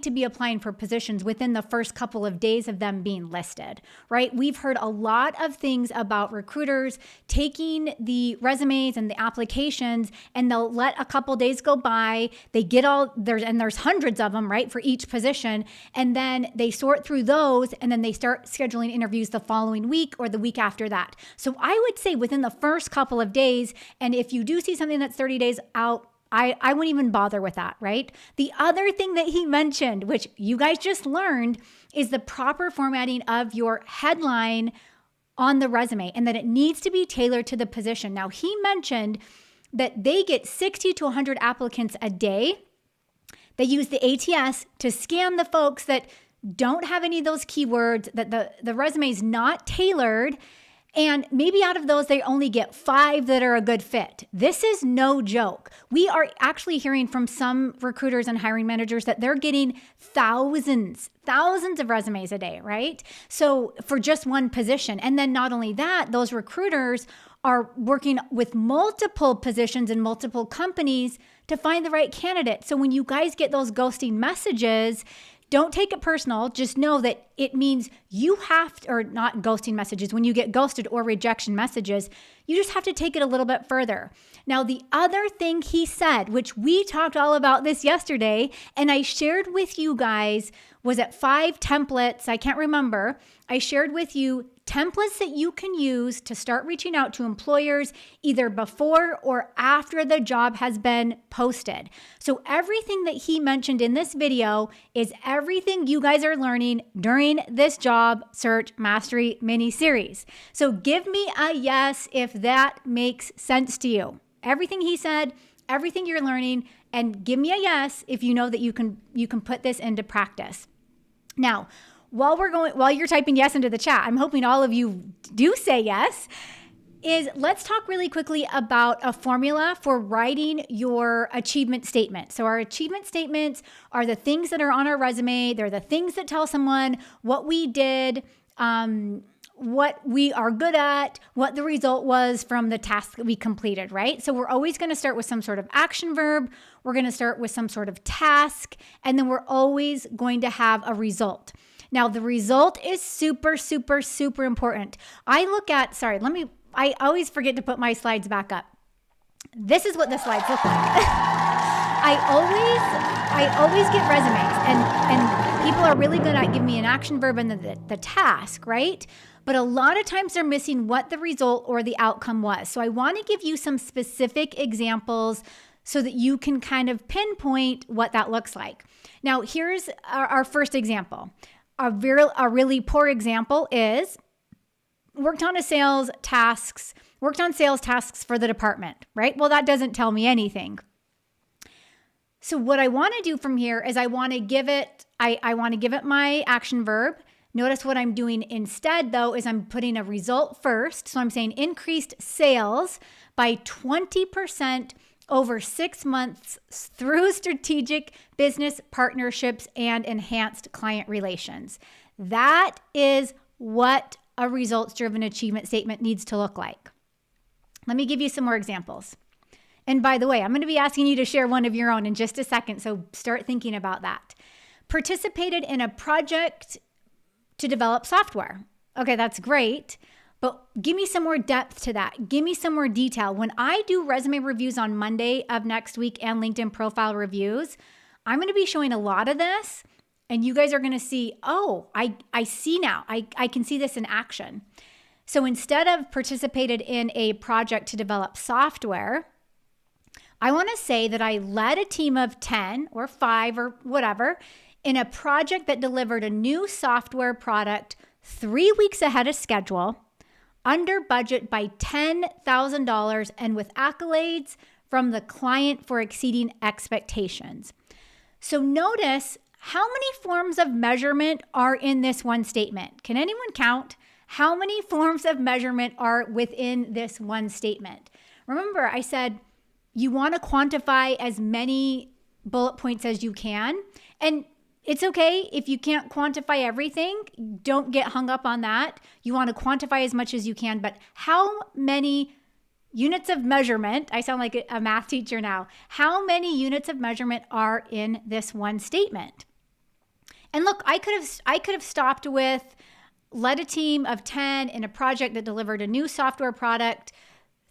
to be applying for positions within the first couple of days of them being listed, right? We've heard a lot of things about recruiters taking the resumes and the applications, and they'll let a couple days go by. They get there's hundreds of them, right, for each position. And then they sort through those, and then they start scheduling interviews the following week or the week after that. So I would say within the first couple of days, and if you do see something that's 30 days out, I wouldn't even bother with that, right? The other thing that he mentioned, which you guys just learned, is the proper formatting of your headline on the resume, and that it needs to be tailored to the position. Now, he mentioned that they get 60 to 100 applicants a day. They use the ATS to scan the folks that don't have any of those keywords, that the resume is not tailored. And maybe out of those, they only get 5 that are a good fit. This is no joke. We are actually hearing from some recruiters and hiring managers that they're getting thousands of resumes a day, right? So for just one position. And then not only that, those recruiters are working with multiple positions in multiple companies to find the right candidate. So when you guys get those ghosting messages, don't take it personal. Just know that it means you have to, or not ghosting messages, when you get ghosted or rejection messages, you just have to take it a little bit further. Now, the other thing he said, which we talked all about this yesterday, and I shared with you guys, was it 5 templates? I can't remember. I shared with you templates that you can use to start reaching out to employers either before or after the job has been posted. So everything that he mentioned in this video is everything you guys are learning during this job search mastery mini series. So give me a yes if that makes sense to you. Everything he said, everything you're learning, and give me a yes if you know that you can put this into practice. Now, while you're typing yes into the chat, I'm hoping all of you do say yes, let's talk really quickly about a formula for writing your achievement statement. So our achievement statements are the things that are on our resume. They're the things that tell someone what we did, what we are good at, what the result was from the task that we completed, right? So we're always going to start with some sort of action verb. We're going to start with some sort of task, and then we're always going to have a result. Now, the result is super, super, super important. I always forget to put my slides back up. This is what the slides look like. I always get resumes, and people are really good at giving me an action verb and the task, right? But a lot of times they're missing what the result or the outcome was. So I want to give you some specific examples so that you can kind of pinpoint what that looks like. Now, here's our first example. A really poor example is worked on a sales tasks worked on sales tasks for the department, right? Well, that doesn't tell me anything. So what I want to do from here is I want to give it my action verb. Notice what I'm doing instead, though, is I'm putting a result first. So I'm saying increased sales by 20% over 6 months through strategic business partnerships and enhanced client relations. That is what a results-driven achievement statement needs to look like. Let me give you some more examples. And by the way, I'm going to be asking you to share one of your own in just a second, so start thinking about that. Participated in a project to develop software. Okay, that's great, but give me some more depth to that. Give me some more detail. When I do resume reviews on Monday of next week and LinkedIn profile reviews, I'm going to be showing a lot of this, and you guys are going to see, oh, I see now. I can see this in action. So instead of participated in a project to develop software, I want to say that I led a team of 10 or 5 or whatever in a project that delivered a new software product 3 weeks ahead of schedule, under budget by $10,000, and with accolades from the client for exceeding expectations. So notice how many forms of measurement are in this one statement. Can anyone count how many forms of measurement are within this one statement? Remember, I said you want to quantify as many bullet points as you can. And it's okay if you can't quantify everything. Don't get hung up on that. You want to quantify as much as you can, but how many units of measurement, I sound like a math teacher now, how many units of measurement are in this one statement? And look, I could have stopped with led a team of 10 in a project that delivered a new software product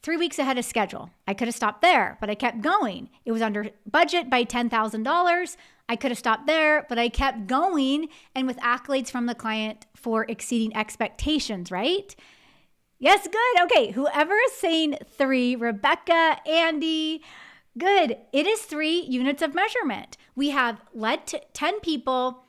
3 weeks ahead of schedule. I could have stopped there, but I kept going. It was under budget by $10,000. I could have stopped there, but I kept going, and with accolades from the client for exceeding expectations, right? Yes, good. Okay, whoever is saying 3, Rebecca, Andy, good. It is 3 units of measurement. We have led 10 people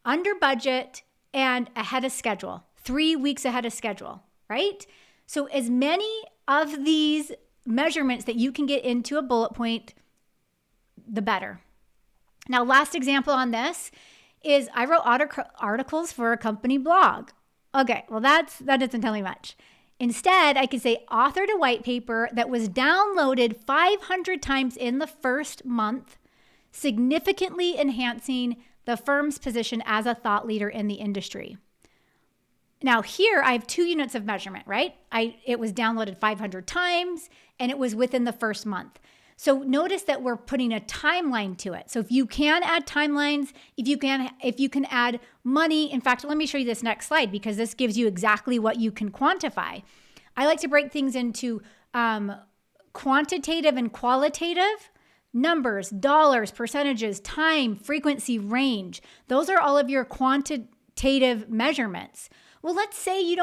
under budget and ahead of schedule, 3 weeks ahead of schedule, right? So as many of these measurements that you can get into a bullet point, the better. Now, last example on this is I wrote articles for a company blog. Okay, well, that doesn't tell me much. Instead, I could say authored a white paper that was downloaded 500 times in the first month, significantly enhancing the firm's position as a thought leader in the industry. Now here I have 2 units of measurement, right? It was downloaded 500 times and it was within the first month. So notice that we're putting a timeline to it. So if you can add timelines, if you can add money, in fact, let me show you this next slide because this gives you exactly what you can quantify. I like to break things into quantitative and qualitative. Numbers, dollars, percentages, time, frequency, range. Those are all of your quantitative measurements. Well, let's say you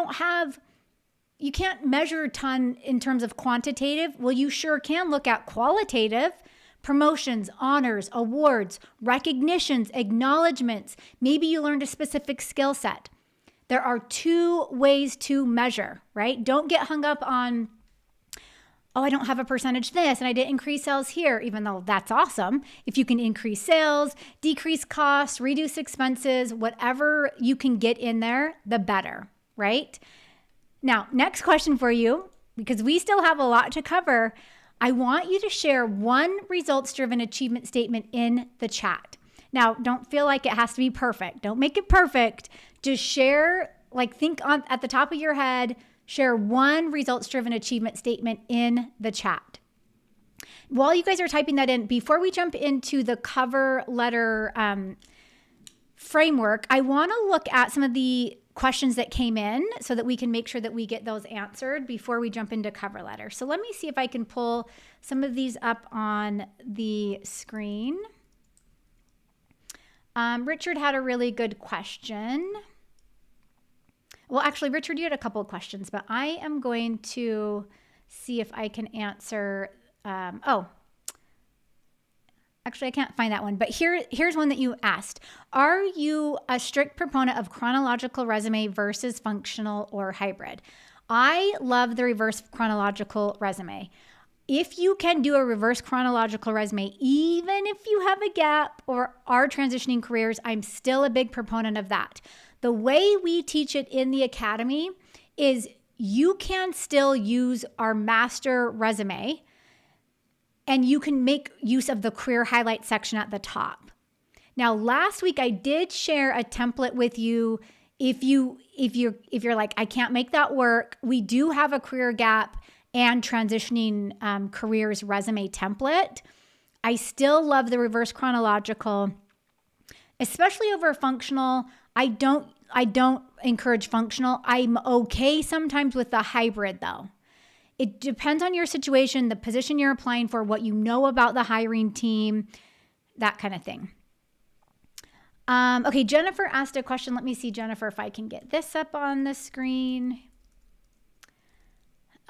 can't measure a ton in terms of quantitative. Well, you sure can look at qualitative, promotions, honors, awards, recognitions, acknowledgments. Maybe you learned a specific skill set. There are 2 ways to measure, right? Don't get hung up on, oh, I don't have a percentage this and I didn't increase sales here, even though that's awesome. If you can increase sales, decrease costs, reduce expenses, whatever you can get in there, the better, right? Now, next question for you, because we still have a lot to cover. I want you to share one results-driven achievement statement in the chat. Now, don't feel like it has to be perfect. Don't make it perfect. Just share, think at the top of your head, share one results-driven achievement statement in the chat. While you guys are typing that in, before we jump into the cover letter framework, I want to look at some of the questions that came in so that we can make sure that we get those answered before we jump into cover letter. So let me see if I can pull some of these up on the screen. Richard had a really good question. Well, actually, Richard, you had a couple of questions, but I am going to see if I can answer. Actually, I can't find that one, but here's one that you asked. Are you a strict proponent of chronological resume versus functional or hybrid? I love the reverse chronological resume. If you can do a reverse chronological resume, even if you have a gap or are transitioning careers, I'm still a big proponent of that. The way we teach it in the academy is you can still use our master resume and you can make use of the career highlight section at the top. Now, last week I did share a template with you. If you're like, I can't make that work, we do have a career gap and transitioning careers resume template. I still love the reverse chronological, especially over functional. I don't encourage functional. I'm okay sometimes with the hybrid though. It depends on your situation, the position you're applying for, what you know about the hiring team, that kind of thing. Okay, Jennifer asked a question. Let me see, Jennifer, if I can get this up on the screen.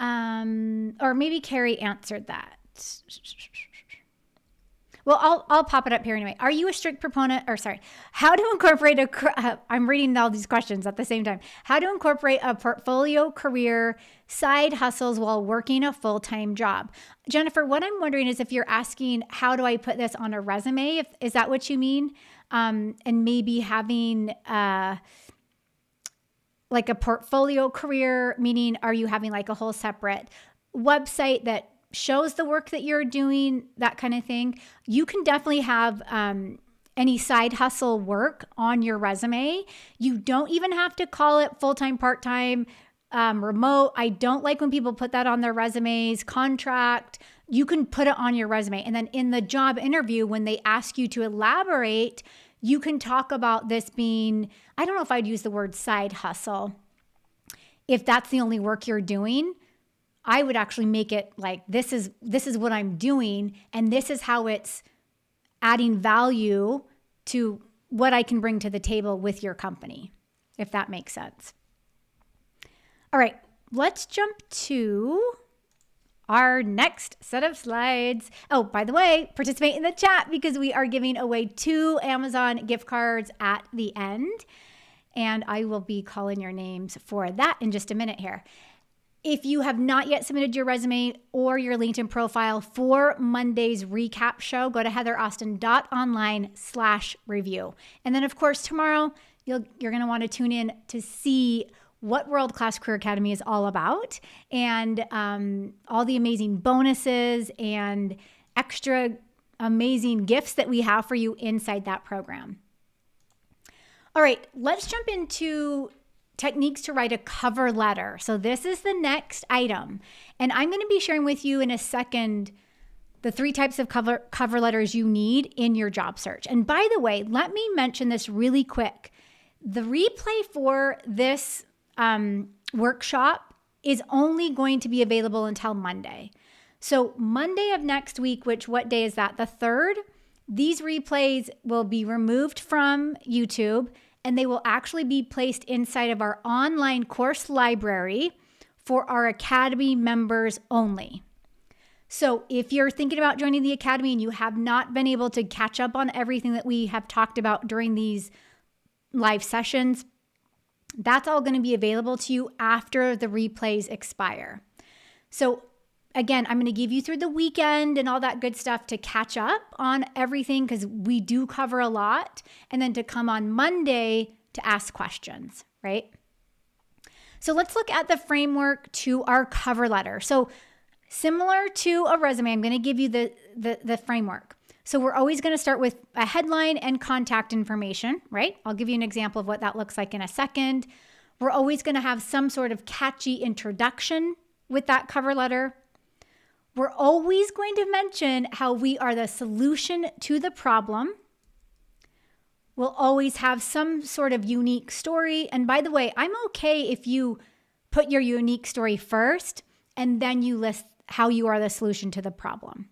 Or maybe Carrie answered that. Well, I'll pop it up here anyway. Are you a strict proponent, or sorry, how to incorporate I'm reading all these questions at the same time. How to incorporate a portfolio career side hustles while working a full-time job? Jennifer, what I'm wondering is if you're asking, how do I put this on a resume? Is that what you mean? And maybe having, like a portfolio career, meaning are you having like a whole separate website that shows the work that you're doing, that kind of thing? You can definitely have any side hustle work on your resume. You don't even have to call it full-time, part-time, remote. I don't like when people put that on their resumes, contract. You can put it on your resume. And then in the job interview, when they ask you to elaborate, you can talk about this being, I don't know if I'd use the word side hustle. If that's the only work you're doing, I would actually make it like, this is what I'm doing, and this is how it's adding value to what I can bring to the table with your company, if that makes sense. All right, let's jump to our next set of slides. Oh, by the way, participate in the chat because we are giving away 2 Amazon gift cards at the end. And I will be calling your names for that in just a minute here. If you have not yet submitted your resume or your LinkedIn profile for Monday's recap show, go to heatheraustin.online/review. And then of course, tomorrow, you're going to want to tune in to see what World Class Career Academy is all about, and all the amazing bonuses and extra amazing gifts that we have for you inside that program. All right, let's jump into techniques to write a cover letter. So this is the next item, and I'm going to be sharing with you in a second the 3 types of cover letters you need in your job search. And by the way, let me mention this really quick. The replay for this workshop is only going to be available until Monday. So Monday of next week, which what day is that? The 3rd, these replays will be removed from YouTube and they will actually be placed inside of our online course library for our Academy members only. So if you're thinking about joining the Academy and you have not been able to catch up on everything that we have talked about during these live sessions, that's all going to be available to you after the replays expire. So again, I'm going to give you through the weekend and all that good stuff to catch up on everything because we do cover a lot, and then to come on Monday to ask questions, right? So let's look at the framework to our cover letter. So similar to a resume, I'm going to give you the framework. So we're always going to start with a headline and contact information, right? I'll give you an example of what that looks like in a second. We're always going to have some sort of catchy introduction with that cover letter. We're always going to mention how we are the solution to the problem. We'll always have some sort of unique story. And by the way, I'm okay if you put your unique story first and then you list how you are the solution to the problem.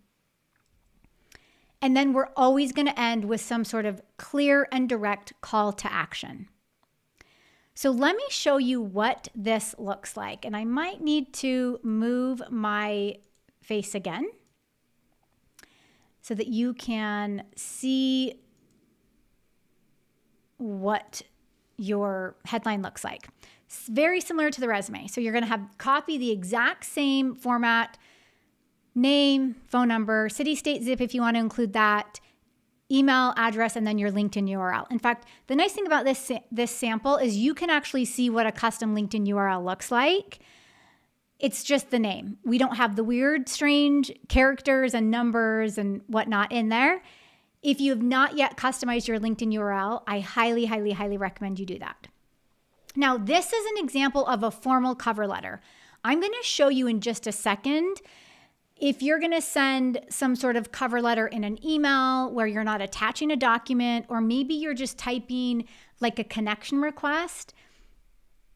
And then we're always going to end with some sort of clear and direct call to action. So let me show you what this looks like. And I might need to move my face again so that you can see what your headline looks like. Very similar to the resume. So you're going to have copy the exact same format, name, phone number, city, state, zip if you want to include that, email address, and then your LinkedIn URL. In fact, the nice thing about this sample is you can actually see what a custom LinkedIn URL looks like. It's just the name. We don't have the weird, strange characters and numbers and whatnot in there. If you have not yet customized your LinkedIn URL, I highly, highly, highly recommend you do that. Now, this is an example of a formal cover letter. I'm going to show you in just a second. If you're going to send some sort of cover letter in an email where you're not attaching a document, or maybe you're just typing like a connection request,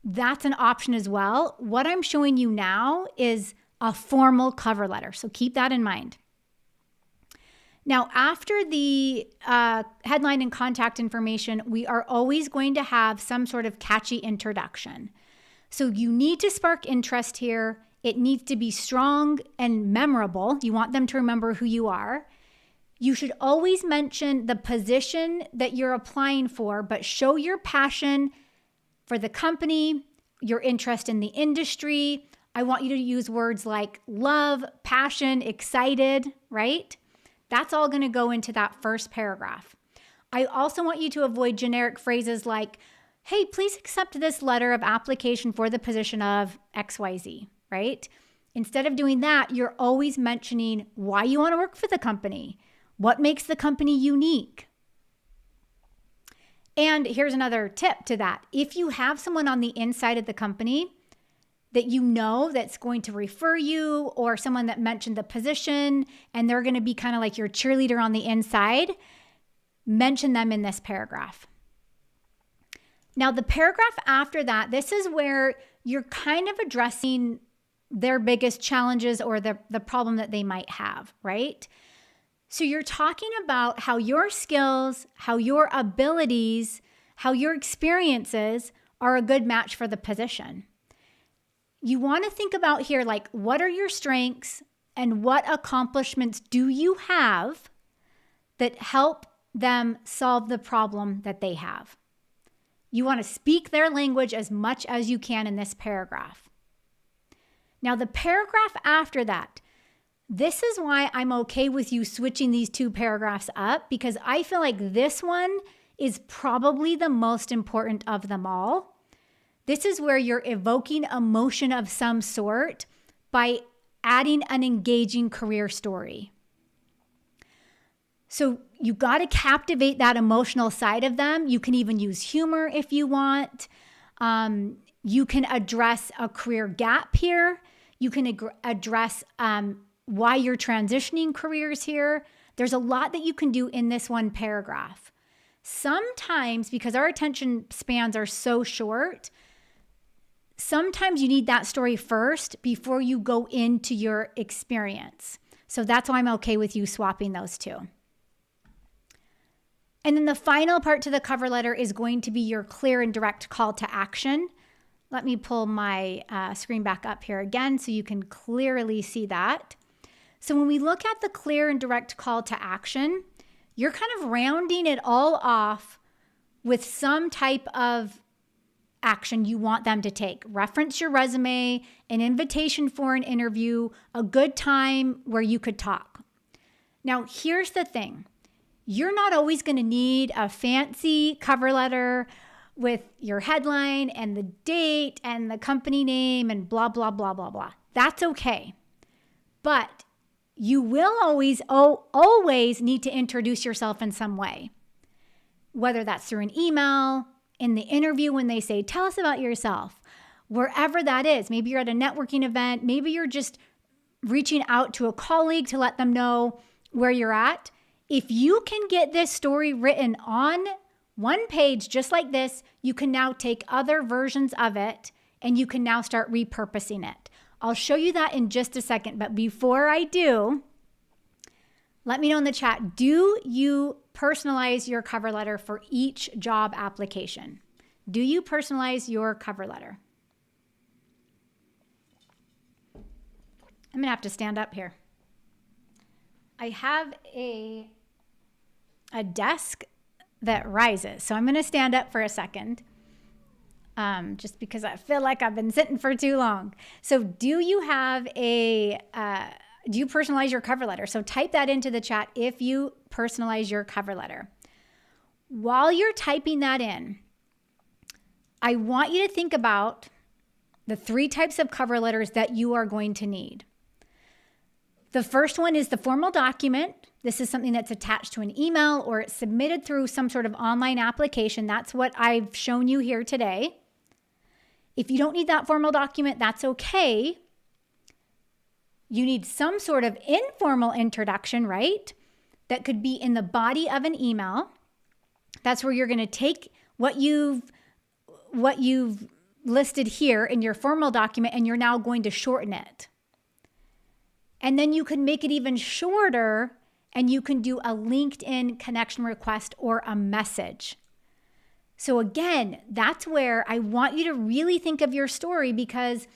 that's an option as well. What I'm showing you now is a formal cover letter. So keep that in mind. Now, after the headline and contact information, we are always going to have some sort of catchy introduction. So you need to spark interest here. It needs to be strong and memorable. You want them to remember who you are. You should always mention the position that you're applying for, but show your passion for the company, your interest in the industry. I want you to use words like love, passion, excited, right? That's all going to go into that first paragraph. I also want you to avoid generic phrases like, hey, please accept this letter of application for the position of XYZ, right? Instead of doing that, you're always mentioning why you want to work for the company, what makes the company unique. And here's another tip to that. If you have someone on the inside of the company that you know that's going to refer you, or someone that mentioned the position and they're going to be kind of like your cheerleader on the inside, mention them in this paragraph. Now, the paragraph after that, this is where you're kind of addressing their biggest challenges or the problem that they might have, right? So you're talking about how your skills, how your abilities, how your experiences are a good match for the position. You want to think about here, like, what are your strengths and what accomplishments do you have that help them solve the problem that they have? You want to speak their language as much as you can in this paragraph. Now, the paragraph after that, this is why I'm okay with you switching these two paragraphs up, because I feel like this one is probably the most important of them all. This is where you're evoking emotion of some sort by adding an engaging career story. So you got to captivate that emotional side of them. You can even use humor if you want. You can address a career gap here. You can address why you're transitioning careers here. There's a lot that you can do in this one paragraph. Sometimes, because our attention spans are so short, sometimes you need that story first before you go into your experience. So that's why I'm okay with you swapping those two. And then the final part to the cover letter is going to be your clear and direct call to action. Let me pull my screen back up here again so you can clearly see that. So when we look at the clear and direct call to action, you're kind of rounding it all off with some type of action you want them to take. Reference your resume, an invitation for an interview, a good time where you could talk. Now, here's the thing. You're not always going to need a fancy cover letter with your headline and the date and the company name and blah, blah, blah, blah, blah. That's okay. But you will always need to introduce yourself in some way, whether that's through an email, in the interview when they say, tell us about yourself, wherever that is. Maybe you're at a networking event. Maybe you're just reaching out to a colleague to let them know where you're at. If you can get this story written on one page just like this, you can now take other versions of it and you can now start repurposing it. I'll show you that in just a second. But before I do, let me know in the chat, do you personalize your cover letter for each job application? Do you personalize your cover letter? I'm gonna have to stand up here. I have a desk that rises, so I'm gonna stand up for a second. just because I feel like I've been sitting for too long. So do you personalize your cover letter? So type that into the chat if you personalize your cover letter. While you're typing that in, I want you to think about the 3 types of cover letters that you are going to need. The first one is the formal document. This is something that's attached to an email or it's submitted through some sort of online application. That's what I've shown you here today. If you don't need that formal document, that's okay. You need some sort of informal introduction, right? That could be in the body of an email. That's where you're going to take what you've listed here in your formal document and you're now going to shorten it. And then you can make it even shorter and you can do a LinkedIn connection request or a message. So again, that's where I want you to really think of your story, because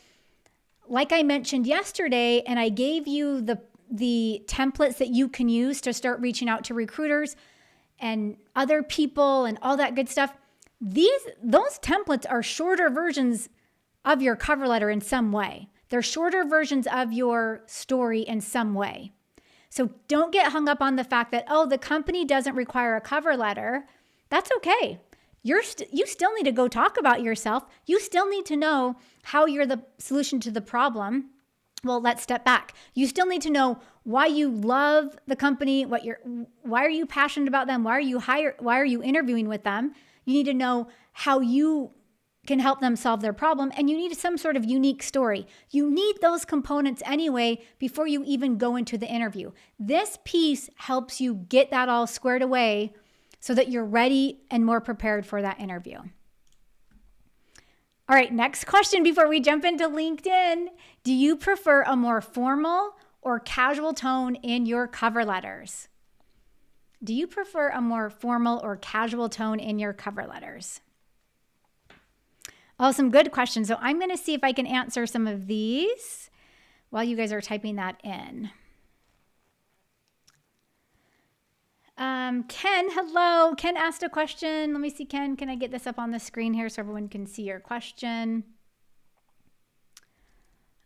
like I mentioned yesterday, and I gave you the templates that you can use to start reaching out to recruiters and other people and all that good stuff. Those templates are shorter versions of your cover letter in some way. They're shorter versions of your story in some way. So don't get hung up on the fact that, oh, the company doesn't require a cover letter. That's okay. You still need to go talk about yourself. You still need to know how you're the solution to the problem. Well, let's step back. You still need to know why you love the company, why are you passionate about them, why are you interviewing with them? You need to know how you can help them solve their problem, and you need some sort of unique story. You need those components anyway before you even go into the interview. This piece helps you get that all squared away so that you're ready and more prepared for that interview. All right, next question before we jump into LinkedIn. Do you prefer a more formal or casual tone in your cover letters? Do you prefer a more formal or casual tone in your cover letters? Oh, some good questions. So I'm going to see if I can answer some of these while you guys are typing that in. Ken, hello. Ken asked a question. Let me see, Ken. Can I get this up on the screen here so everyone can see your question?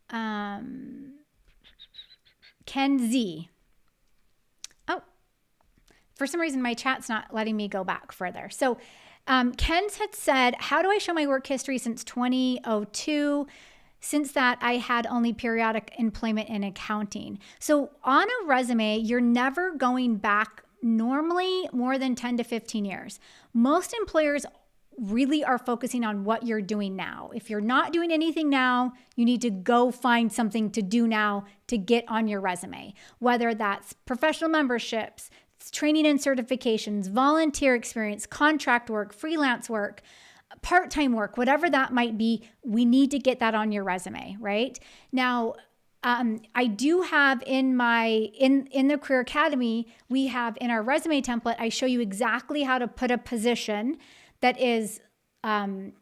Ken Z. Oh, for some reason, my chat's not letting me go back further. So Ken had said, how do I show my work history since 2002? Since that, I had only periodic employment in accounting. So on a resume, you're never going back normally more than 10 to 15 years. Most employers really are focusing on what you're doing now. If you're not doing anything now, you need to go find something to do now to get on your resume, whether that's professional memberships, training and certifications, volunteer experience, contract work, freelance work, part-time work, whatever that might be. We need to get that on your resume, right? Now, I do have in the Career Academy, we have in our resume template, I show you exactly how to put a position that is 10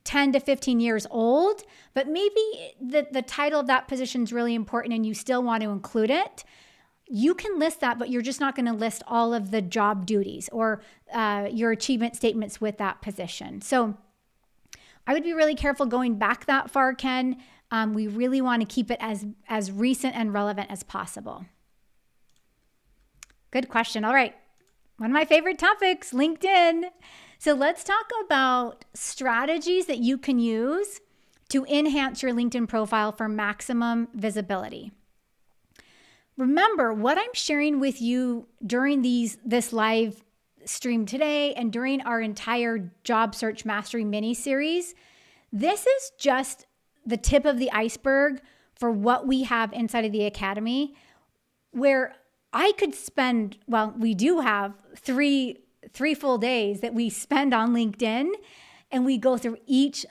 to 15 years old, but maybe the title of that position is really important and you still want to include it. You can list that, but you're just not going to list all of the job duties or your achievement statements with that position. So I would be really careful going back that far, Ken. We really want to keep it as recent and relevant as possible. Good question. All right. One of my favorite topics, LinkedIn. So let's talk about strategies that you can use to enhance your LinkedIn profile for maximum visibility. Remember, what I'm sharing with you during this live stream today and during our entire Job Search Mastery mini-series, this is just the tip of the iceberg for what we have inside of the Academy, where I could spend, well, we do have three full days that we spend on LinkedIn, and we go through each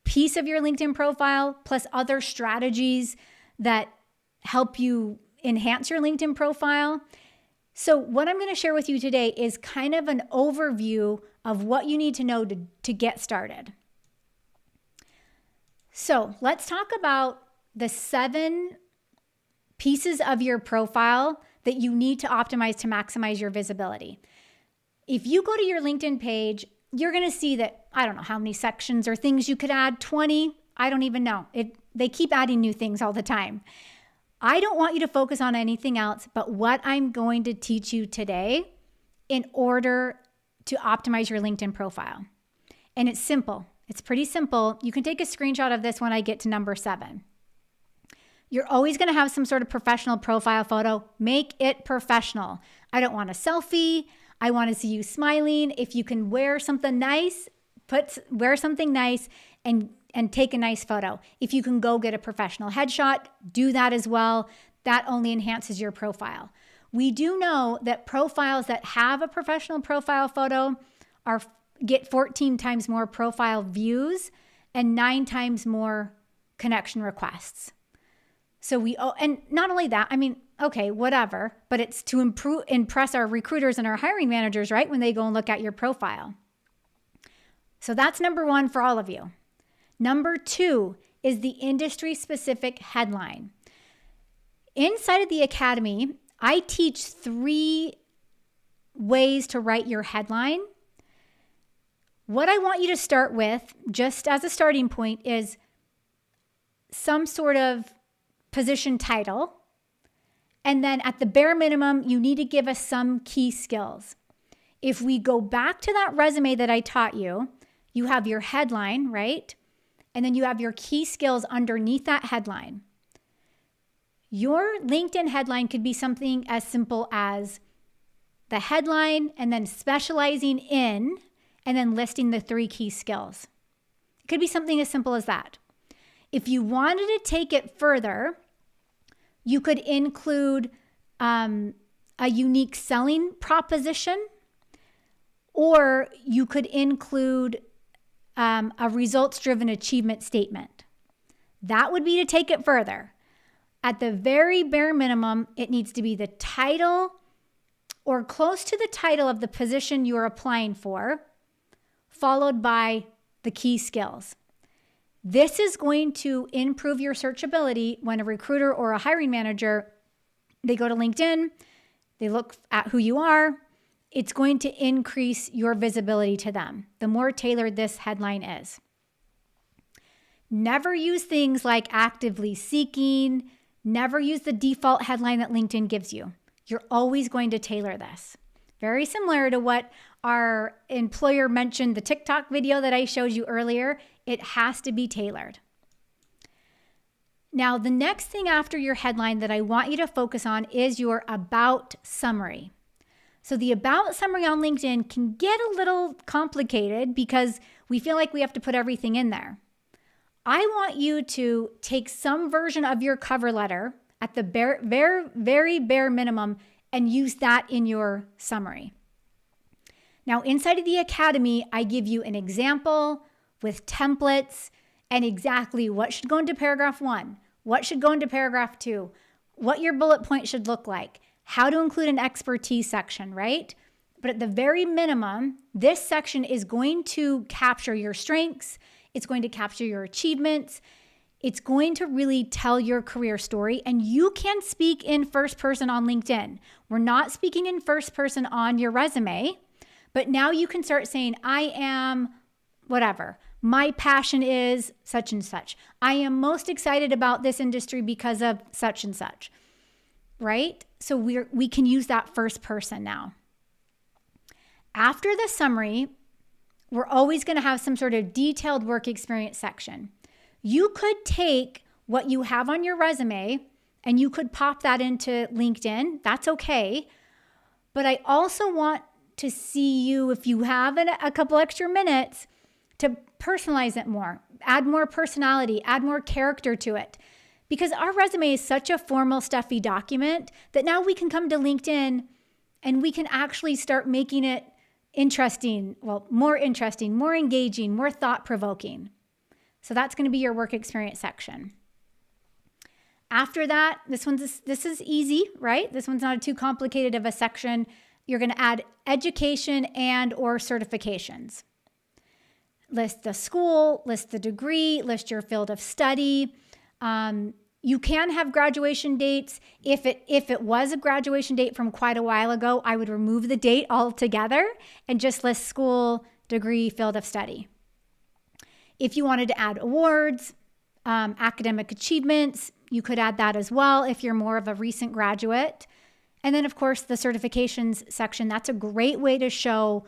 piece of your LinkedIn profile, plus other strategies that help you enhance your LinkedIn profile. So what I'm going to share with you today is kind of an overview of what you need to know to get started. So let's talk about the 7 pieces of your profile that you need to optimize to maximize your visibility. If you go to your LinkedIn page, you're going to see that I don't know how many sections or things you could add, 20. I don't even know. They keep adding new things all the time. I don't want you to focus on anything else but what I'm going to teach you today in order to optimize your LinkedIn profile. And it's simple. It's pretty simple. You can take a screenshot of this when I get to number 7. You're always going to have some sort of professional profile photo. Make it professional. I don't want a selfie. I want to see you smiling. If you can wear something nice, wear something nice and take a nice photo. If you can go get a professional headshot, do that as well. That only enhances your profile. We do know that profiles that have a professional profile photo get 14 times more profile views and 9 times more connection requests. So and not only that, I mean, okay, whatever, but it's to impress our recruiters and our hiring managers, right? When they go and look at your profile. So that's number 1 for all of you. Number 2 is the industry specific headline. Inside of the Academy, I teach 3 ways to write your headline. What I want you to start with, just as a starting point, is some sort of position title. And then at the bare minimum, you need to give us some key skills. If we go back to that resume that I taught you, you have your headline, right? And then you have your key skills underneath that headline. Your LinkedIn headline could be something as simple as the headline and then specializing in and then listing the 3 key skills. It could be something as simple as that. If you wanted to take it further, you could include a unique selling proposition, or you could include a results-driven achievement statement. That would be to take it further. At the very bare minimum, it needs to be the title or close to the title of the position you're applying for, followed by the key skills. This is going to improve your searchability when a recruiter or a hiring manager, they go to LinkedIn, they look at who you are. It's going to increase your visibility to them, the more tailored this headline is. Never use things like actively seeking. Never use the default headline that LinkedIn gives you. You're always going to tailor this. Very similar to what our employer mentioned, the TikTok video that I showed you earlier. It has to be tailored. Now, the next thing after your headline that I want you to focus on is your about summary. So the about summary on LinkedIn can get a little complicated because we feel like we have to put everything in there. I want you to take some version of your cover letter at the very bare minimum and use that in your summary. Now, inside of the Academy, I give you an example with templates and exactly what should go into paragraph 1, what should go into paragraph 2, what your bullet point should look like, how to include an expertise section, right? But at the very minimum, this section is going to capture your strengths. It's going to capture your achievements. It's going to really tell your career story, and you can speak in first person on LinkedIn. We're not speaking in first person on your resume, but now you can start saying, I am whatever. My passion is such and such. I am most excited about this industry because of such and such, right? So we can use that first person now. After the summary, we're always going to have some sort of detailed work experience section. You could take what you have on your resume and you could pop that into LinkedIn. That's okay. But I also want to see you, if you have a couple extra minutes, to personalize it more, add more personality, add more character to it. Because our resume is such a formal, stuffy document that now we can come to LinkedIn and we can actually start making it interesting, more interesting, more engaging, more thought-provoking. So that's going to be your work experience section. After that, this is easy, right? This one's not too complicated of a section. You're going to add education and or certifications. List the school, list the degree, list your field of study. You can have graduation dates. If it was a graduation date from quite a while ago, I would remove the date altogether and just list school, degree, field of study. If you wanted to add awards, academic achievements, you could add that as well if you're more of a recent graduate. And then, of course, the certifications section. That's a great way to show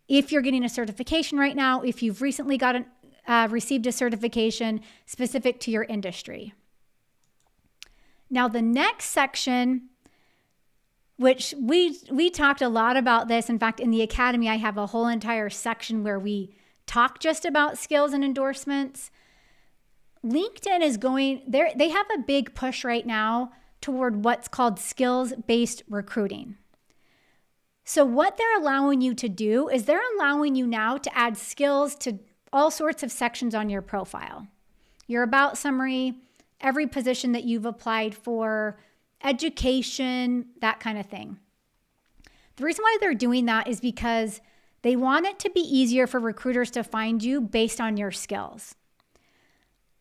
if you're getting a certification right now, if you've recently received a certification specific to your industry. Now, the next section, which we talked a lot about this. In fact, in the Academy, I have a whole entire section where we talk just about skills and endorsements. LinkedIn is going there. They have a big push right now toward what's called skills-based recruiting. So what they're allowing you to do is they're allowing you now to add skills to all sorts of sections on your profile. Your about summary, every position that you've applied for, education, that kind of thing. The reason why they're doing that is because they want it to be easier for recruiters to find you based on your skills.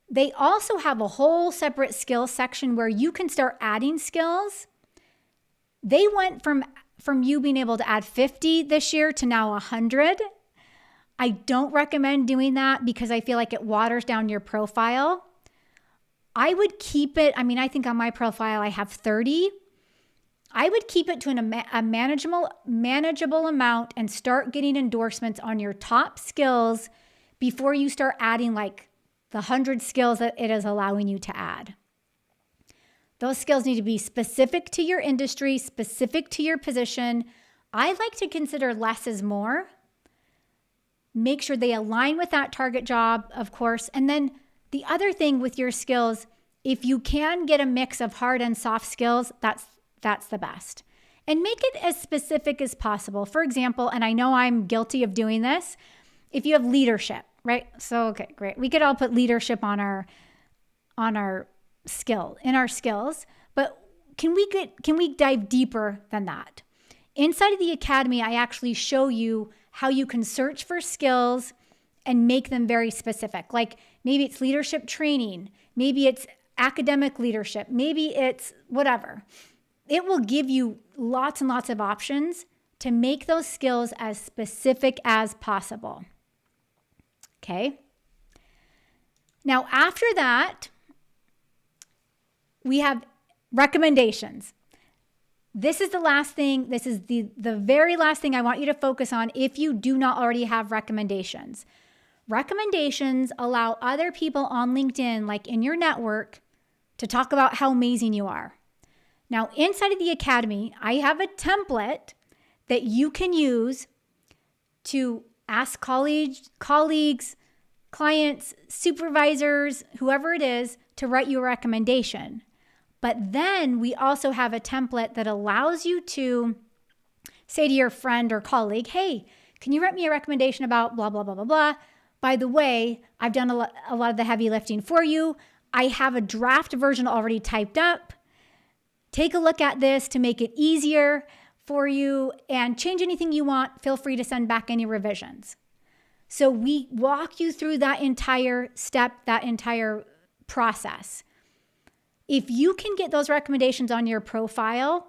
They also have a whole separate skills section where you can start adding skills. They went from you being able to add 50 this year to now 100. I don't recommend doing that because I feel like it waters down your profile. I would keep it, I think on my profile I have 30. I would keep it to a manageable amount and start getting endorsements on your top skills before you start adding like the 100 skills that it is allowing you to add. Those skills need to be specific to your industry, specific to your position. I like to consider less is more. Make sure they align with that target job, of course. And then the other thing with your skills, if you can get a mix of hard and soft skills, that's the best. And make it as specific as possible. For example, and I know I'm guilty of doing this, if you have leadership, right? So, okay, great. We could all put leadership on our skills, but can we dive deeper than that? Inside of the Academy, I actually show you how you can search for skills and make them very specific. Like maybe it's leadership training, maybe it's academic leadership, maybe it's whatever. It will give you lots and lots of options to make those skills as specific as possible. Okay. Now, after that, we have recommendations. This is the last thing. This is the very last thing I want you to focus on if you do not already have recommendations. Recommendations allow other people on LinkedIn, like in your network, to talk about how amazing you are. Now, inside of the Academy, I have a template that you can use to ask colleagues, clients, supervisors, whoever it is, to write you a recommendation. But then we also have a template that allows you to say to your friend or colleague, hey, can you write me a recommendation about blah, blah, blah, blah, blah. By the way, I've done a lot of the heavy lifting for you. I have a draft version already typed up. Take a look at this to make it easier for you, and change anything you want. Feel free to send back any revisions. So we walk you through that entire step, that entire process. If you can get those recommendations on your profile,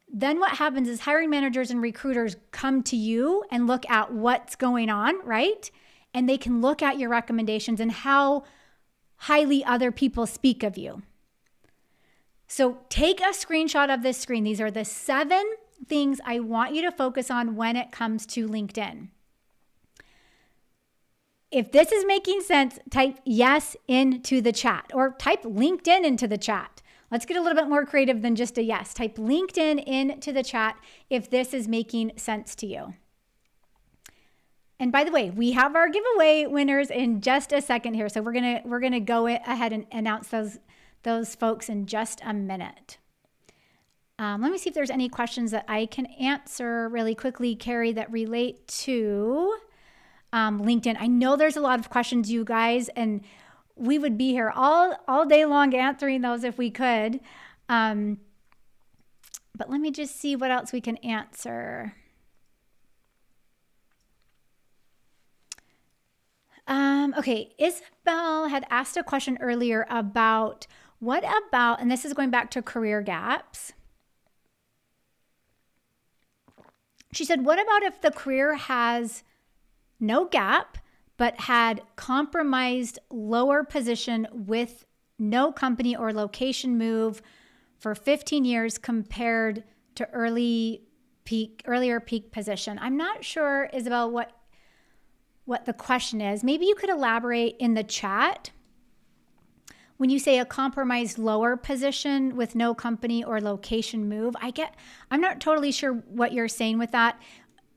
then what happens is hiring managers and recruiters come to you and look at what's going on, right? And they can look at your recommendations and how highly other people speak of you. So take a screenshot of this screen. These are the 7 things I want you to focus on when it comes to LinkedIn. If this is making sense, type yes into the chat or type LinkedIn into the chat. Let's get a little bit more creative than just a yes. Type LinkedIn into the chat if this is making sense to you. And by the way, we have our giveaway winners in just a second here. So we're gonna go ahead and announce those folks in just a minute. Let me see if there's any questions that I can answer really quickly, Carrie, that relate to LinkedIn. I know there's a lot of questions, you guys, and we would be here all day long answering those if we could. But let me just see what else we can answer. Okay, Isabel had asked a question earlier about and this is going back to career gaps. She said, what about if the career has no gap, but had compromised lower position with no company or location move for 15 years compared to earlier peak position. I'm not sure, Isabel, what the question is. Maybe you could elaborate in the chat. When you say a compromised lower position with no company or location move, I'm not totally sure what you're saying with that.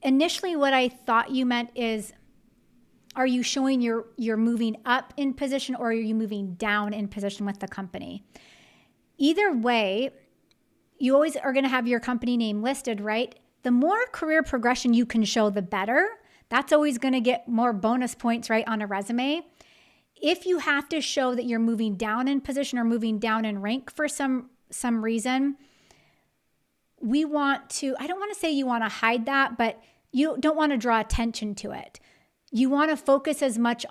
Initially, what I thought you meant is, are you showing you're moving up in position, or are you moving down in position with the company? Either way, you always are going to have your company name listed, right? The more career progression you can show, the better. That's always going to get more bonus points, right, on a resume. If you have to show that you're moving down in position or moving down in rank for some reason, I don't want to say you want to hide that, but you don't want to draw attention to it. You want to focus much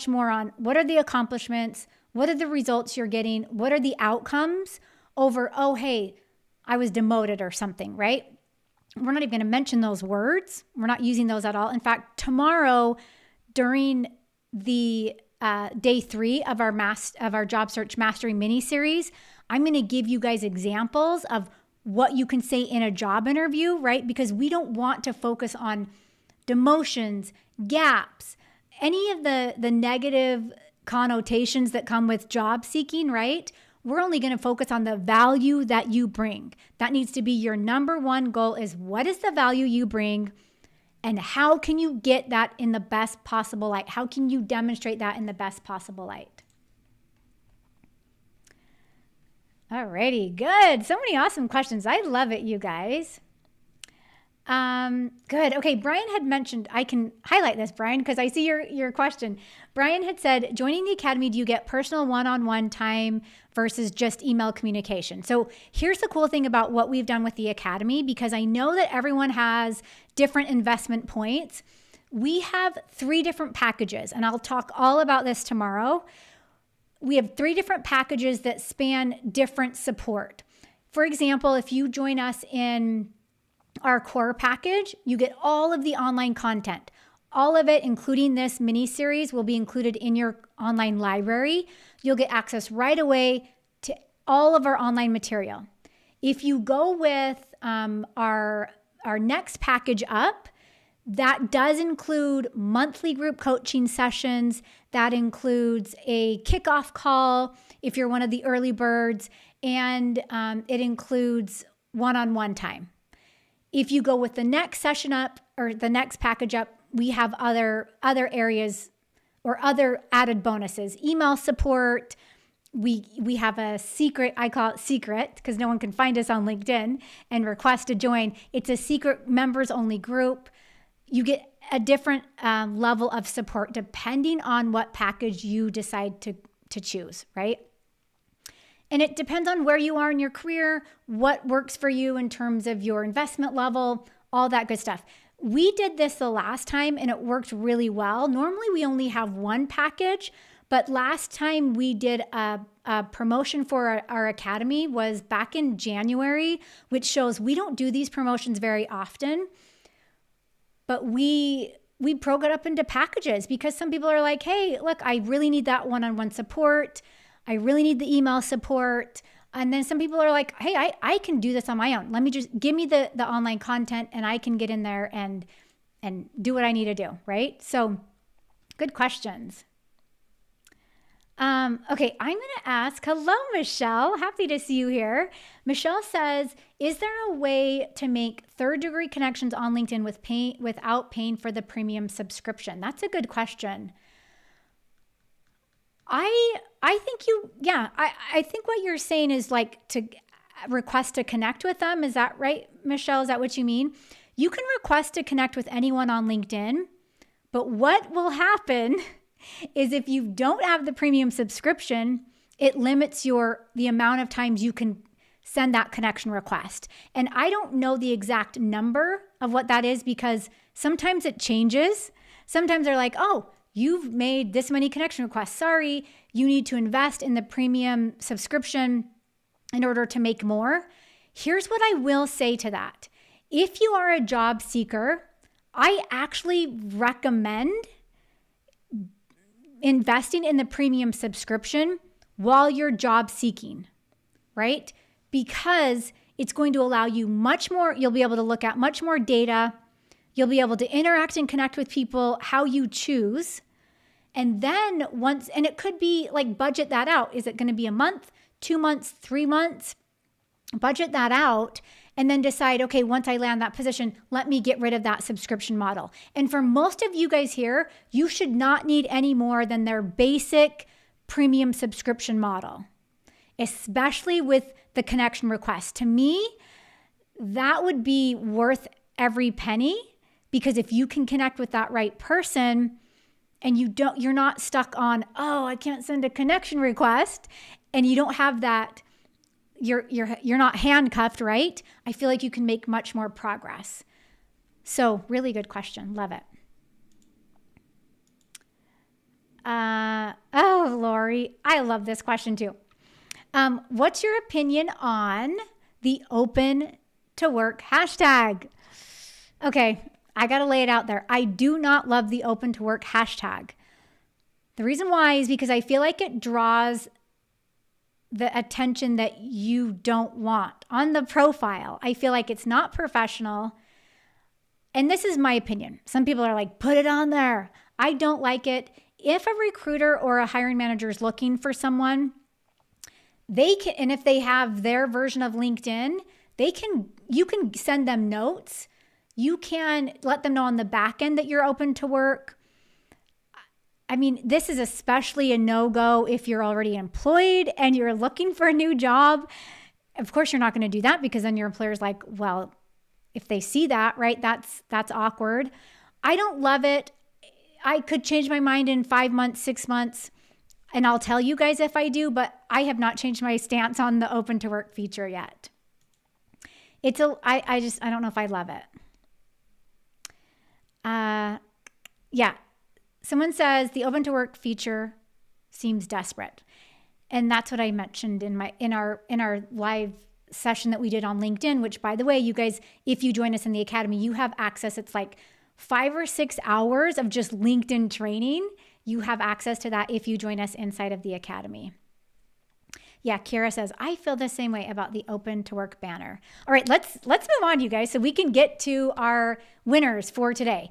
more on what are the accomplishments, what are the results you're getting, what are the outcomes over, oh, hey, I was demoted or something, right? We're not even going to mention those words. We're not using those at all. In fact, tomorrow during the day 3 of our job search mastery mini series, I'm going to give you guys examples of what you can say in a job interview, right? Because we don't want to focus on demotions, gaps, any of the negative connotations that come with job seeking, right? We're only going to focus on the value that you bring. That needs to be your number one goal, is what is the value you bring and how can you get that in the best possible light? How can you demonstrate that in the best possible light? Alrighty, good. So many awesome questions. I love it, you guys. Good. Okay, Brian had mentioned, I can highlight this, Brian, because I see your question. Brian had said, joining the academy, do you get personal one-on-one time versus just email communication? So here's the cool thing about what we've done with the academy, because I know that everyone has different investment points. We have 3 different packages, and I'll talk all about this tomorrow. We have 3 different packages that span different support. For example, if you join us in our core package, you get all of the online content. All of it, including this mini series, will be included in your online library. You'll get access right away to all of our online material. If you go with our next package up, that does include monthly group coaching sessions. That includes a kickoff call if you're one of the early birds, and it includes one-on-one time. If you go with the next session up or the next package up, we have other areas or other added bonuses. Email support. We have a secret, I call it secret because no one can find us on LinkedIn and request to join. It's a secret members only group. You get a different level of support depending on what package you decide to choose, right? And it depends on where you are in your career, what works for you in terms of your investment level, all that good stuff. We did this the last time and it worked really well. Normally we only have one package, but last time we did a promotion for our academy was back in January, which shows we don't do these promotions very often. But we broke it up into packages because some people are like, hey, look, I really need that one-on-one support. I really need the email support. And then some people are like, hey, I can do this on my own. Let me just give me the online content and I can get in there and do what I need to do, right? So good questions. Okay, I'm going to ask, hello, Michelle. Happy to see you here. Michelle says, is there a way to make third-degree connections on LinkedIn without paying for the premium subscription? That's a good question. I think I think what you're saying is like to request to connect with them. Is that right, Michelle? Is that what you mean? You can request to connect with anyone on LinkedIn, but what will happen is if you don't have the premium subscription, it limits the amount of times you can send that connection request. And I don't know the exact number of what that is because sometimes it changes. Sometimes they're like, oh, you've made this many connection requests. Sorry, you need to invest in the premium subscription in order to make more. Here's what I will say to that. If you are a job seeker, I actually recommend investing in the premium subscription while you're job seeking, right? Because it's going to allow you much more, you'll be able to look at much more data. You'll be able to interact and connect with people how you choose. And then and it could be like budget that out. Is it going to be a month, 2 months, 3 months? Budget that out and then decide, okay, once I land that position, let me get rid of that subscription model. And for most of you guys here, you should not need any more than their basic premium subscription model, especially with the connection request. To me, that would be worth every penny, because if you can connect with that right person and you're not stuck on, oh, I can't send a connection request, and you don't have that, you're not handcuffed, right? I feel like you can make much more progress. So really good question. Love it. Oh, Lori, I love this question too. What's your opinion on the open to work hashtag? Okay, I got to lay it out there. I do not love the open to work hashtag. The reason why is because I feel like it draws the attention that you don't want on the profile. I feel like it's not professional. And this is my opinion. Some people are like, put it on there. I don't like it. If a recruiter or a hiring manager is looking for someone, they can, and if they have their version of LinkedIn, you can send them notes. You can let them know on the back end that you're open to work. I mean, this is especially a no-go if you're already employed and you're looking for a new job. Of course, you're not going to do that, because then your employer's like, well, if they see that, right, that's awkward. I don't love it. I could change my mind in 5 months, 6 months, and I'll tell you guys if I do, but I have not changed my stance on the open to work feature yet. I don't know if I love it. Yeah. Someone says the open to work feature seems desperate. And that's what I mentioned in our live session that we did on LinkedIn, which, by the way, you guys, if you join us in the Academy, you have access. It's like 5 or 6 hours of just LinkedIn training. You have access to that if you join us inside of the Academy. Yeah, Kira says, I feel the same way about the open to work banner. All right, let's move on, you guys, so we can get to our winners for today.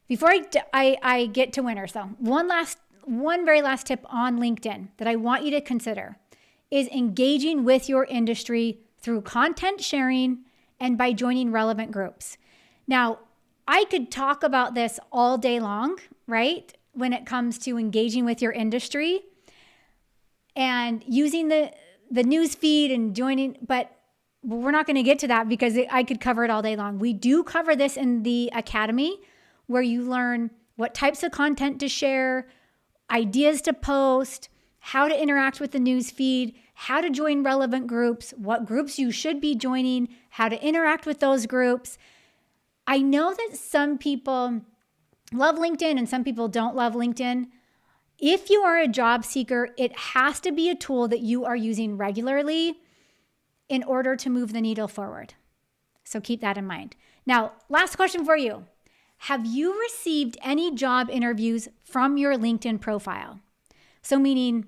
Before I get to winners, though, one very last tip on LinkedIn that I want you to consider is engaging with your industry through content sharing and by joining relevant groups. Now, I could talk about this all day long, right? When it comes to engaging with your industry and using the news feed and joining, but we're not going to get to that because I could cover it all day long. We do cover this in the Academy, where you learn what types of content to share, ideas to post, how to interact with the news feed, how to join relevant groups, what groups you should be joining, how to interact with those groups. I know that some people love LinkedIn and some people don't love LinkedIn. If you are a job seeker, it has to be a tool that you are using regularly in order to move the needle forward. So keep that in mind. Now, last question for you. Have you received any job interviews from your LinkedIn profile? So meaning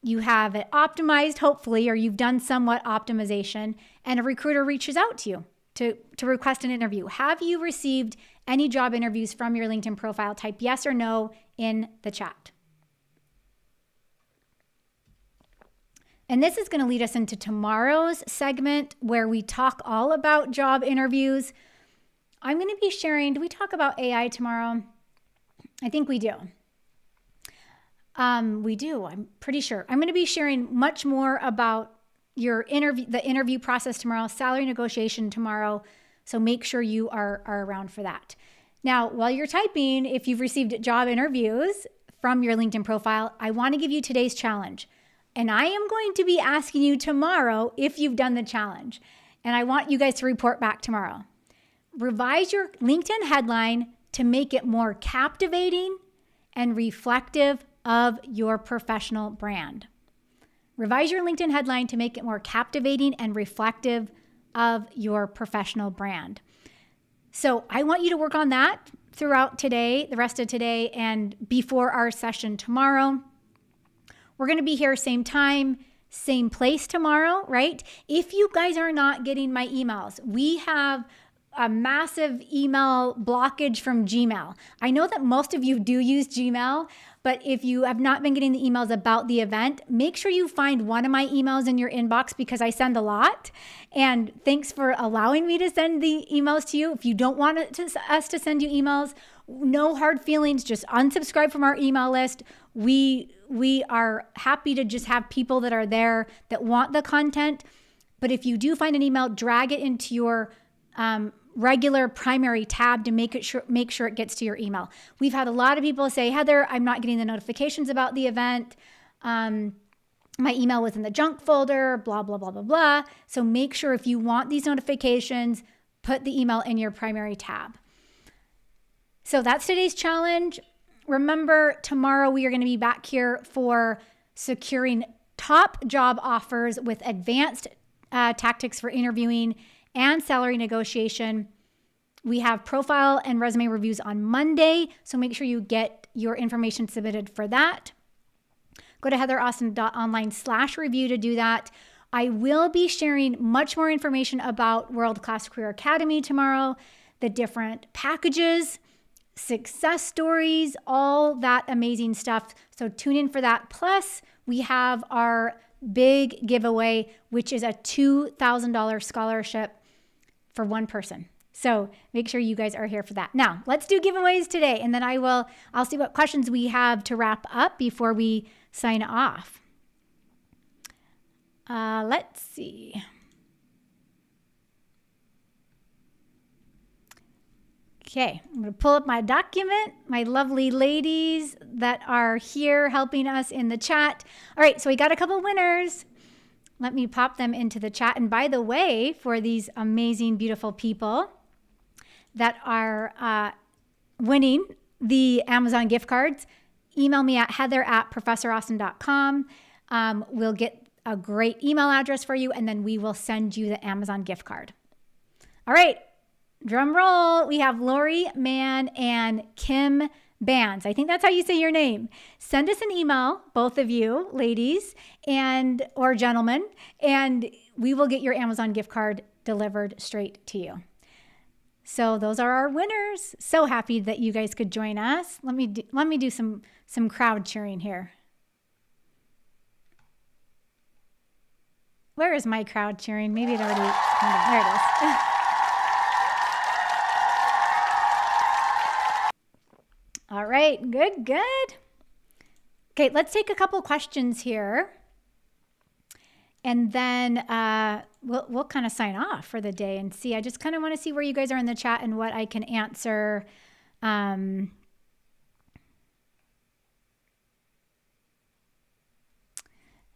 you have it optimized, hopefully, or you've done somewhat optimization, and a recruiter reaches out to you to request an interview. Have you received any job interviews from your LinkedIn profile? Type yes or no in the chat. And this is going to lead us into tomorrow's segment where we talk all about job interviews. I'm going to be sharing, do we talk about AI tomorrow? I think we do. We do, I'm pretty sure. I'm going to be sharing much more about the interview process tomorrow, salary negotiation tomorrow. So make sure you are around for that. Now, while you're typing, if you've received job interviews from your LinkedIn profile, I want to give you today's challenge. And I am going to be asking you tomorrow if you've done the challenge. And I want you guys to report back tomorrow. Revise your LinkedIn headline to make it more captivating and reflective of your professional brand. Revise your LinkedIn headline to make it more captivating and reflective of your professional brand. So I want you to work on that throughout today, the rest of today, and before our session tomorrow. We're going to be here same time, same place tomorrow, right? If you guys are not getting my emails, we have a massive email blockage from Gmail. I know that most of you do use Gmail, but if you have not been getting the emails about the event, make sure you find one of my emails in your inbox because I send a lot. And thanks for allowing me to send the emails to you. If you don't want us to send you emails, no hard feelings, just unsubscribe from our email list. We are happy to just have people that are there that want the content. But if you do find an email, drag it into your regular primary tab to make sure it gets to your email. We've had a lot of people say, Heather, I'm not getting the notifications about the event. My email was in the junk folder, blah, blah, blah, blah, blah. So make sure if you want these notifications, put the email in your primary tab. So that's today's challenge. Remember, tomorrow we are going to be back here for securing top job offers with advanced tactics for interviewing and salary negotiation. We have profile and resume reviews on Monday, so make sure you get your information submitted for that. Go to heatheraustin.online/review to do that. I will be sharing much more information about World Class Career Academy tomorrow, the different packages, success stories, all that amazing stuff. So tune in for that. Plus, we have our big giveaway, which is a $2,000 scholarship for one person. So make sure you guys are here for that. Now, let's do giveaways today, and then I'll see what questions we have to wrap up before we sign off. Let's see. Okay, I'm going to pull up my document, my lovely ladies that are here helping us in the chat. All right, so we got a couple winners. Let me pop them into the chat. And by the way, for these amazing, beautiful people that are winning the Amazon gift cards, email me at heather@professораustin.com. We'll get a great email address for you, and then we will send you the Amazon gift card. All right, drum roll. We have Lori Mann and Kim Bands. I think that's how you say your name. Send us an email, both of you, ladies or gentlemen, and we will get your Amazon gift card delivered straight to you. So those are our winners. So happy that you guys could join us. Let me do some crowd cheering here. Where is my crowd cheering? Maybe it already came down. There it is. All right, good. Okay, let's take a couple questions here. And then we'll kind of sign off for the day and see. I just kind of want to see where you guys are in the chat and what I can answer.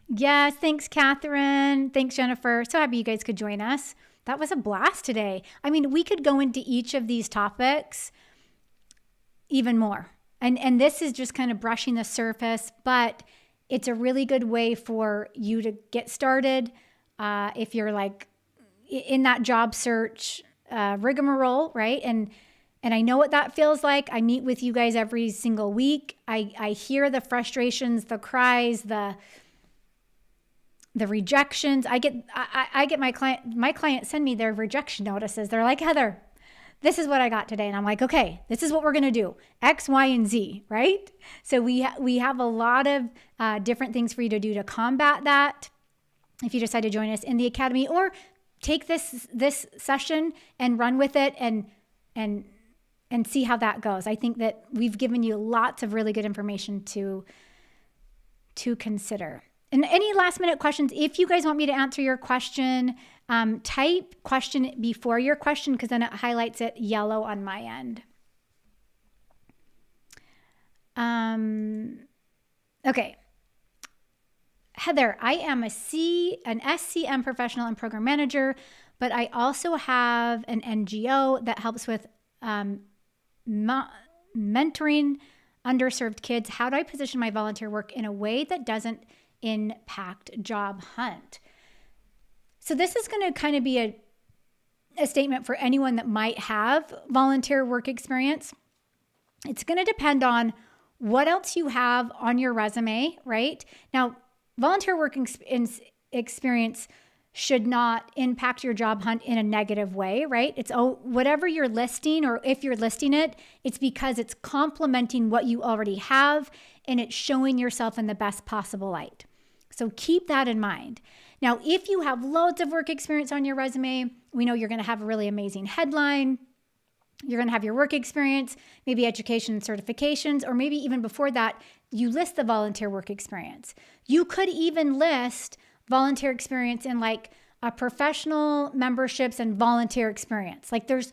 Yes, thanks, Catherine. Thanks, Jennifer. So happy you guys could join us. That was a blast today. I mean, we could go into each of these topics even more. And this is just kind of brushing the surface, but it's a really good way for you to get started if you're like in that job search rigmarole, right? And I know what that feels like. I meet with you guys every single week. I hear the frustrations, the cries, the rejections. I get my clients send me their rejection notices. They're like, Heather, this is what I got today. And I'm like, okay, this is what we're going to do. X, Y, and Z, right? So we have a lot of different things for you to do to combat that. If you decide to join us in the academy, or take this session and run with it and see how that goes. I think that we've given you lots of really good information to consider. And any last minute questions, if you guys want me to answer your question, type question before your question, because then it highlights it yellow on my end. Okay. Heather, I am an SCM professional and program manager, but I also have an NGO that helps with mentoring underserved kids. How do I position my volunteer work in a way that doesn't impact job hunt? So this is going to kind of be a statement for anyone that might have volunteer work experience. It's going to depend on what else you have on your resume, right? Now, volunteer work experience should not impact your job hunt in a negative way, right? It's whatever you're listing, or if you're listing it, it's because it's complementing what you already have and it's showing yourself in the best possible light. So keep that in mind. Now, if you have loads of work experience on your resume, we know you're going to have a really amazing headline. You're going to have your work experience, maybe education and certifications, or maybe even before that, you list the volunteer work experience. You could even list volunteer experience in like a professional memberships and volunteer experience. Like there's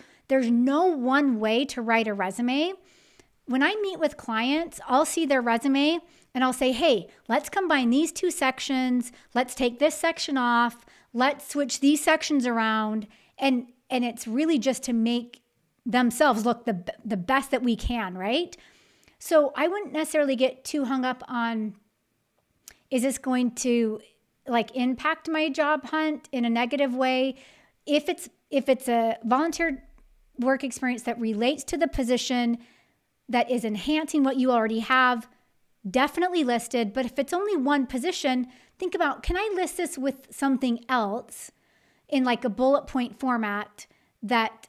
no one way to write a resume. When I meet with clients, I'll see their resume and I'll say, hey, let's combine these two sections. Let's take this section off. Let's switch these sections around. And it's really just to make themselves look the best that we can, right? So I wouldn't necessarily get too hung up on, is this going to like impact my job hunt in a negative way? If it's a volunteer work experience that relates to the position, that is enhancing what you already have, definitely listed. But if it's only one position, think about, can I list this with something else in like a bullet point format that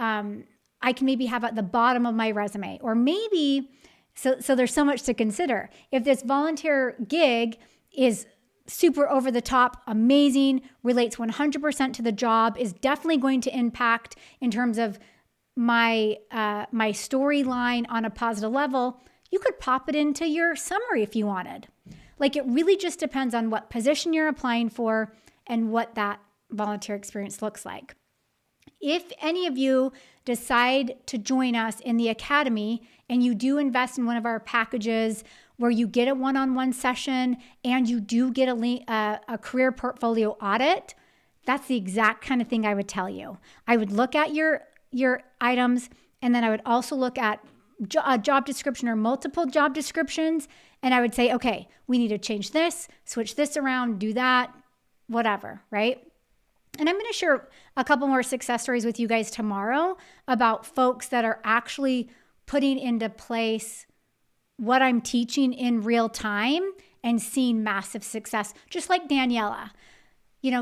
I can maybe have at the bottom of my resume? Or maybe, so there's so much to consider. If this volunteer gig is super over the top, amazing, relates 100% to the job, is definitely going to impact in terms of my storyline on a positive level, you could pop it into your summary if you wanted. Like it really just depends on what position you're applying for and what that volunteer experience looks like. If any of you decide to join us in the academy and you do invest in one of our packages where you get a one-on-one session and you do get a career portfolio audit, that's the exact kind of thing I would tell you. I would look at your items, and then I would also look at a job description or multiple job descriptions, and I would say, okay, we need to change this, switch this around, do that, whatever, right? And I'm going to share a couple more success stories with you guys tomorrow about folks that are actually putting into place what I'm teaching in real time and seeing massive success. Just like Daniela,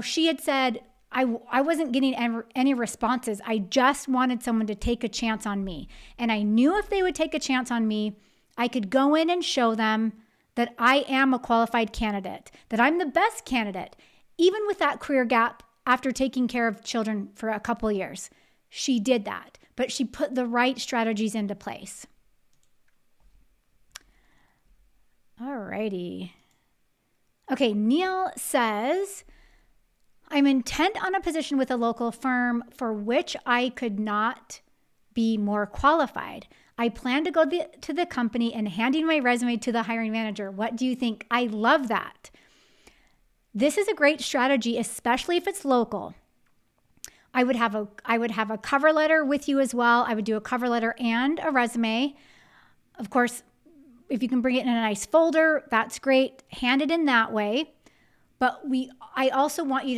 she had said, I wasn't getting any responses. I just wanted someone to take a chance on me. And I knew if they would take a chance on me, I could go in and show them that I am a qualified candidate, that I'm the best candidate, even with that career gap after taking care of children for a couple of years. She did that, but she put the right strategies into place. All righty. Okay, Neil says, I'm intent on a position with a local firm for which I could not be more qualified. I plan to go to the company and handing my resume to the hiring manager. What do you think? I love that. This is a great strategy, especially if it's local. I would have a cover letter with you as well. I would do a cover letter and a resume. Of course, if you can bring it in a nice folder, that's great. Hand it in that way. But I also want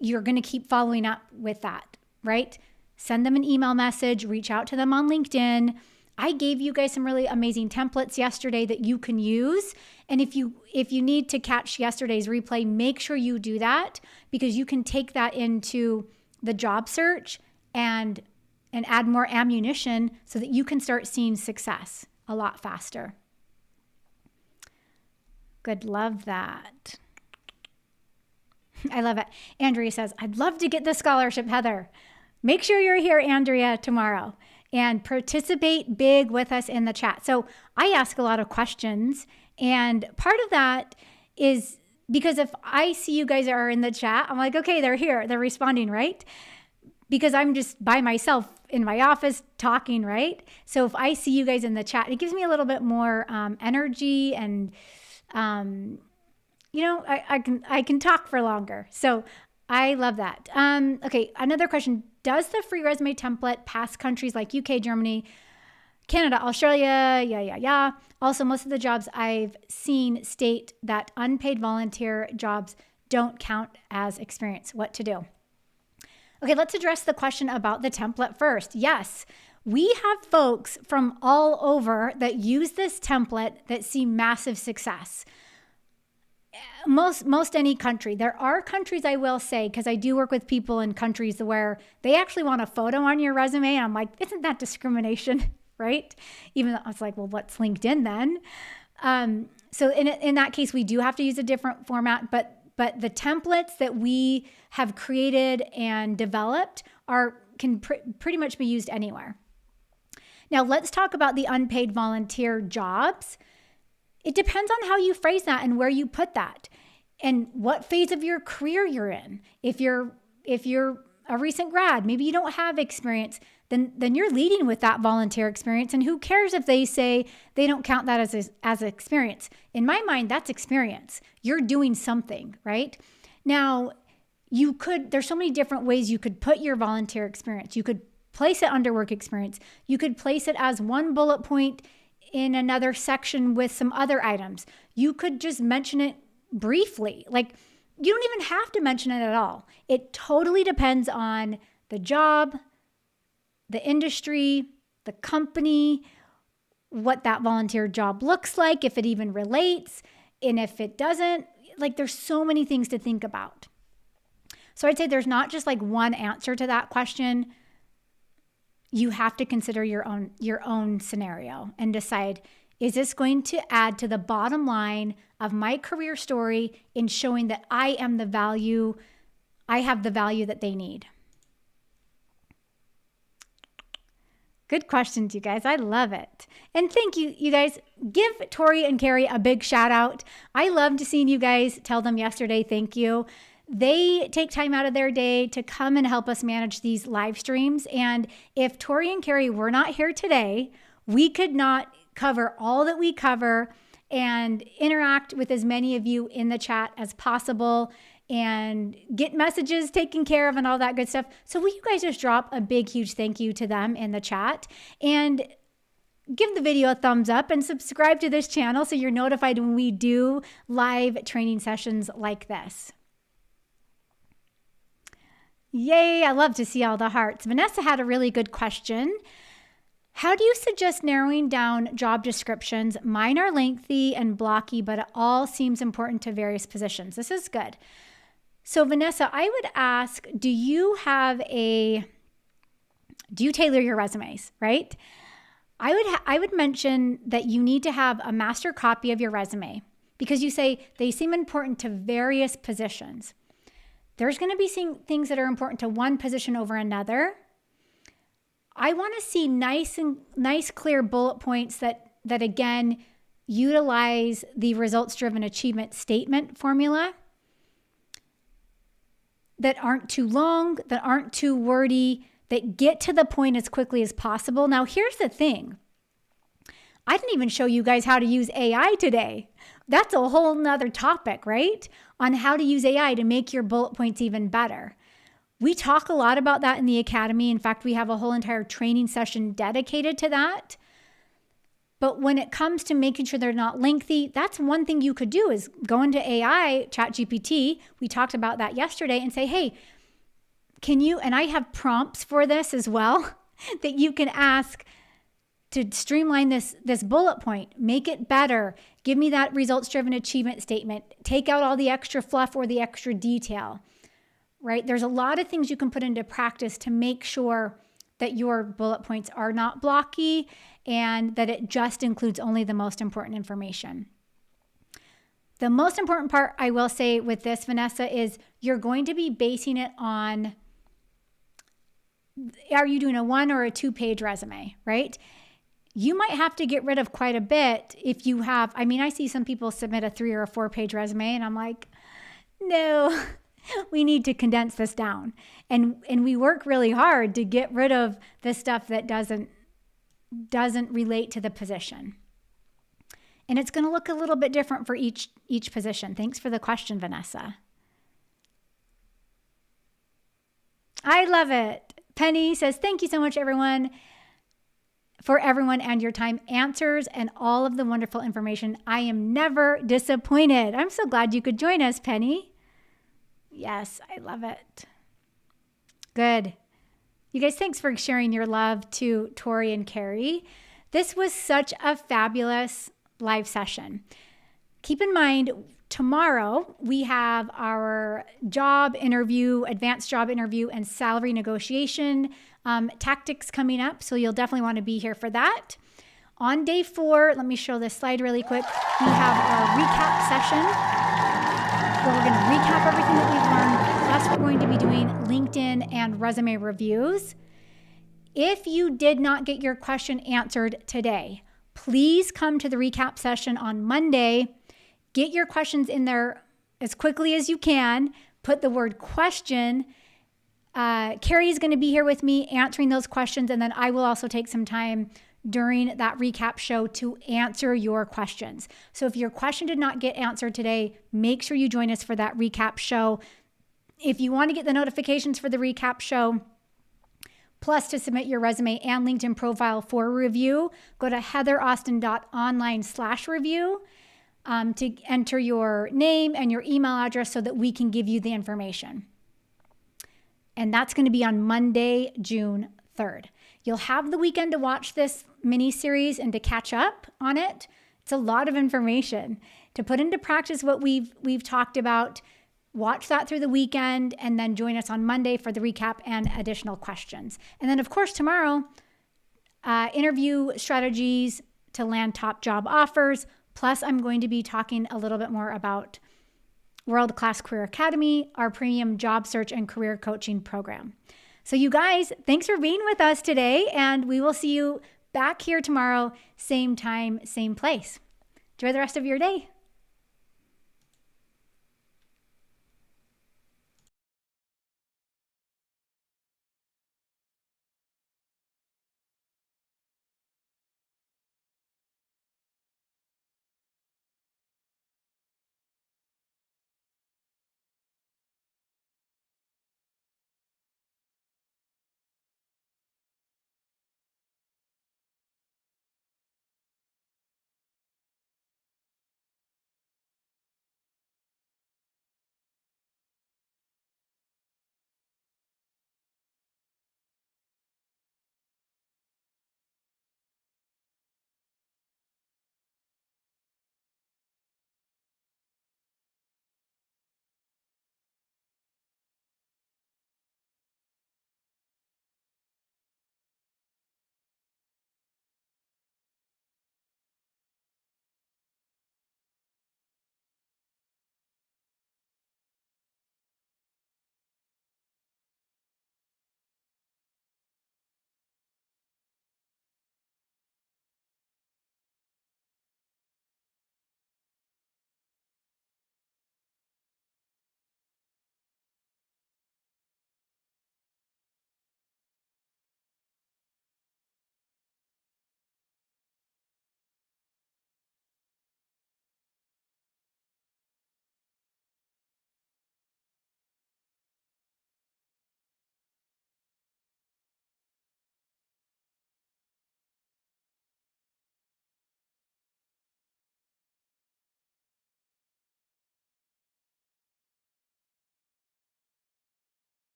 you're going to keep following up with that, right? Send them an email message, reach out to them on LinkedIn. I gave you guys some really amazing templates yesterday that you can use. And if you need to catch yesterday's replay, make sure you do that, because you can take that into the job search and add more ammunition so that you can start seeing success a lot faster. Good, love that. I love it. Andrea says, I'd love to get the scholarship, Heather. Make sure you're here, Andrea, tomorrow, and participate big with us in the chat. So I ask a lot of questions, and part of that is because if I see you guys are in the chat, I'm like, okay, they're here, they're responding, right? Because I'm just by myself in my office talking, right? So if I see you guys in the chat, it gives me a little bit more energy, and I can talk for longer. So I love that. Okay, another question. Does the free resume template pass countries like UK, Germany, Canada, Australia? Yeah. Also, most of the jobs I've seen state that unpaid volunteer jobs don't count as experience. What to do? Okay, let's address the question about the template first. Yes, we have folks from all over that use this template that see massive success. Most any country. There are countries, I will say, because I do work with people in countries where they actually want a photo on your resume. And I'm like, isn't that discrimination, right? Even though I was like, well, what's LinkedIn then? So in that case, we do have to use a different format, but the templates that we have created and developed can pretty much be used anywhere. Now let's talk about the unpaid volunteer jobs. It depends on how you phrase that and where you put that and what phase of your career you're in. If you're a recent grad, maybe you don't have experience, then you're leading with that volunteer experience. And who cares if they say they don't count that as experience? In my mind, that's experience. You're doing something, right? Now, there's so many different ways you could put your volunteer experience. You could place it under work experience. You could place it as one bullet point in another section with some other items. You could just mention it briefly. Like, you don't even have to mention it at all. It totally depends on the job, the industry, the company, what that volunteer job looks like, if it even relates, and if it doesn't. Like, there's so many things to think about. So I'd say there's not just like one answer to that question. You have to consider your own scenario and decide, is this going to add to the bottom line of my career story in showing that I have the value that they need? Good questions, you guys. I love it. And thank you, you guys. Give Tori and Carrie a big shout out. I loved seeing you guys tell them yesterday thank you. They take time out of their day to come and help us manage these live streams. And if Tori and Carrie were not here today, we could not cover all that we cover and interact with as many of you in the chat as possible and get messages taken care of and all that good stuff. So will you guys just drop a big, huge thank you to them in the chat and give the video a thumbs up and subscribe to this channel so you're notified when we do live training sessions like this. Yay, I love to see all the hearts. Vanessa had a really good question. How do you suggest narrowing down job descriptions? Mine are lengthy and blocky, but it all seems important to various positions. This is good. So Vanessa, I would ask, do you tailor your resumes, right? I would mention that you need to have a master copy of your resume because you say they seem important to various positions. There's going to be things that are important to one position over another. I want to see nice, clear bullet points that again, utilize the results-driven achievement statement formula, that aren't too long, that aren't too wordy, that get to the point as quickly as possible. Now, here's the thing. I didn't even show you guys how to use AI today. That's a whole nother topic, right? On how to use AI to make your bullet points even better. We talk a lot about that in the Academy. In fact, we have a whole entire training session dedicated to that. But when it comes to making sure they're not lengthy, that's one thing you could do is go into AI, ChatGPT. We talked about that yesterday and say, hey, can you, and I have prompts for this as well, that you can ask to streamline this bullet point, make it better, give me that results-driven achievement statement, take out all the extra fluff or the extra detail, right? There's a lot of things you can put into practice to make sure that your bullet points are not blocky and that it just includes only the most important information. The most important part I will say with this, Vanessa, is you're going to be basing it on, are you doing a 1 or a 2-page resume, right? You might have to get rid of quite a bit if you have, I see some people submit a 3 or a 4-page resume and I'm like, no, we need to condense this down. And we work really hard to get rid of the stuff that doesn't relate to the position. And it's going to look a little bit different for each position. Thanks for the question, Vanessa. I love it. Penny says, thank you so much, everyone, for everyone and your time, answers, and all of the wonderful information. I am never disappointed. I'm so glad you could join us, Penny. Yes, I love it. Good. You guys, thanks for sharing your love to Tori and Carrie. This was such a fabulous live session. Keep in mind, tomorrow we have our job interview, advanced job interview, and salary negotiation tactics coming up. So you'll definitely want to be here for that. On day 4, let me show this slide really quick. We have our recap session where we're going to recap everything that we've learned. Plus, we're going to be doing LinkedIn and resume reviews. If you did not get your question answered today, please come to the recap session on Monday. Get your questions in there as quickly as you can. Put the word question. Carrie is going to be here with me answering those questions, and then I will also take some time during that recap show to answer your questions. So if your question did not get answered today, make sure you join us for that recap show. If you want to get the notifications for the recap show, plus to submit your resume and LinkedIn profile for review, go to heatheraustin.online/review to enter your name and your email address so that we can give you the information. And that's going to be on Monday, June 3rd. You'll have the weekend to watch this mini series and to catch up on it. It's a lot of information to put into practice what we've talked about. Watch that through the weekend and then join us on Monday for the recap and additional questions. And then, of course, tomorrow, interview strategies to land top job offers. Plus, I'm going to be talking a little bit more about World Class Career Academy, our premium job search and career coaching program. So you guys, thanks for being with us today, and we will see you back here tomorrow, same time, same place. Enjoy the rest of your day.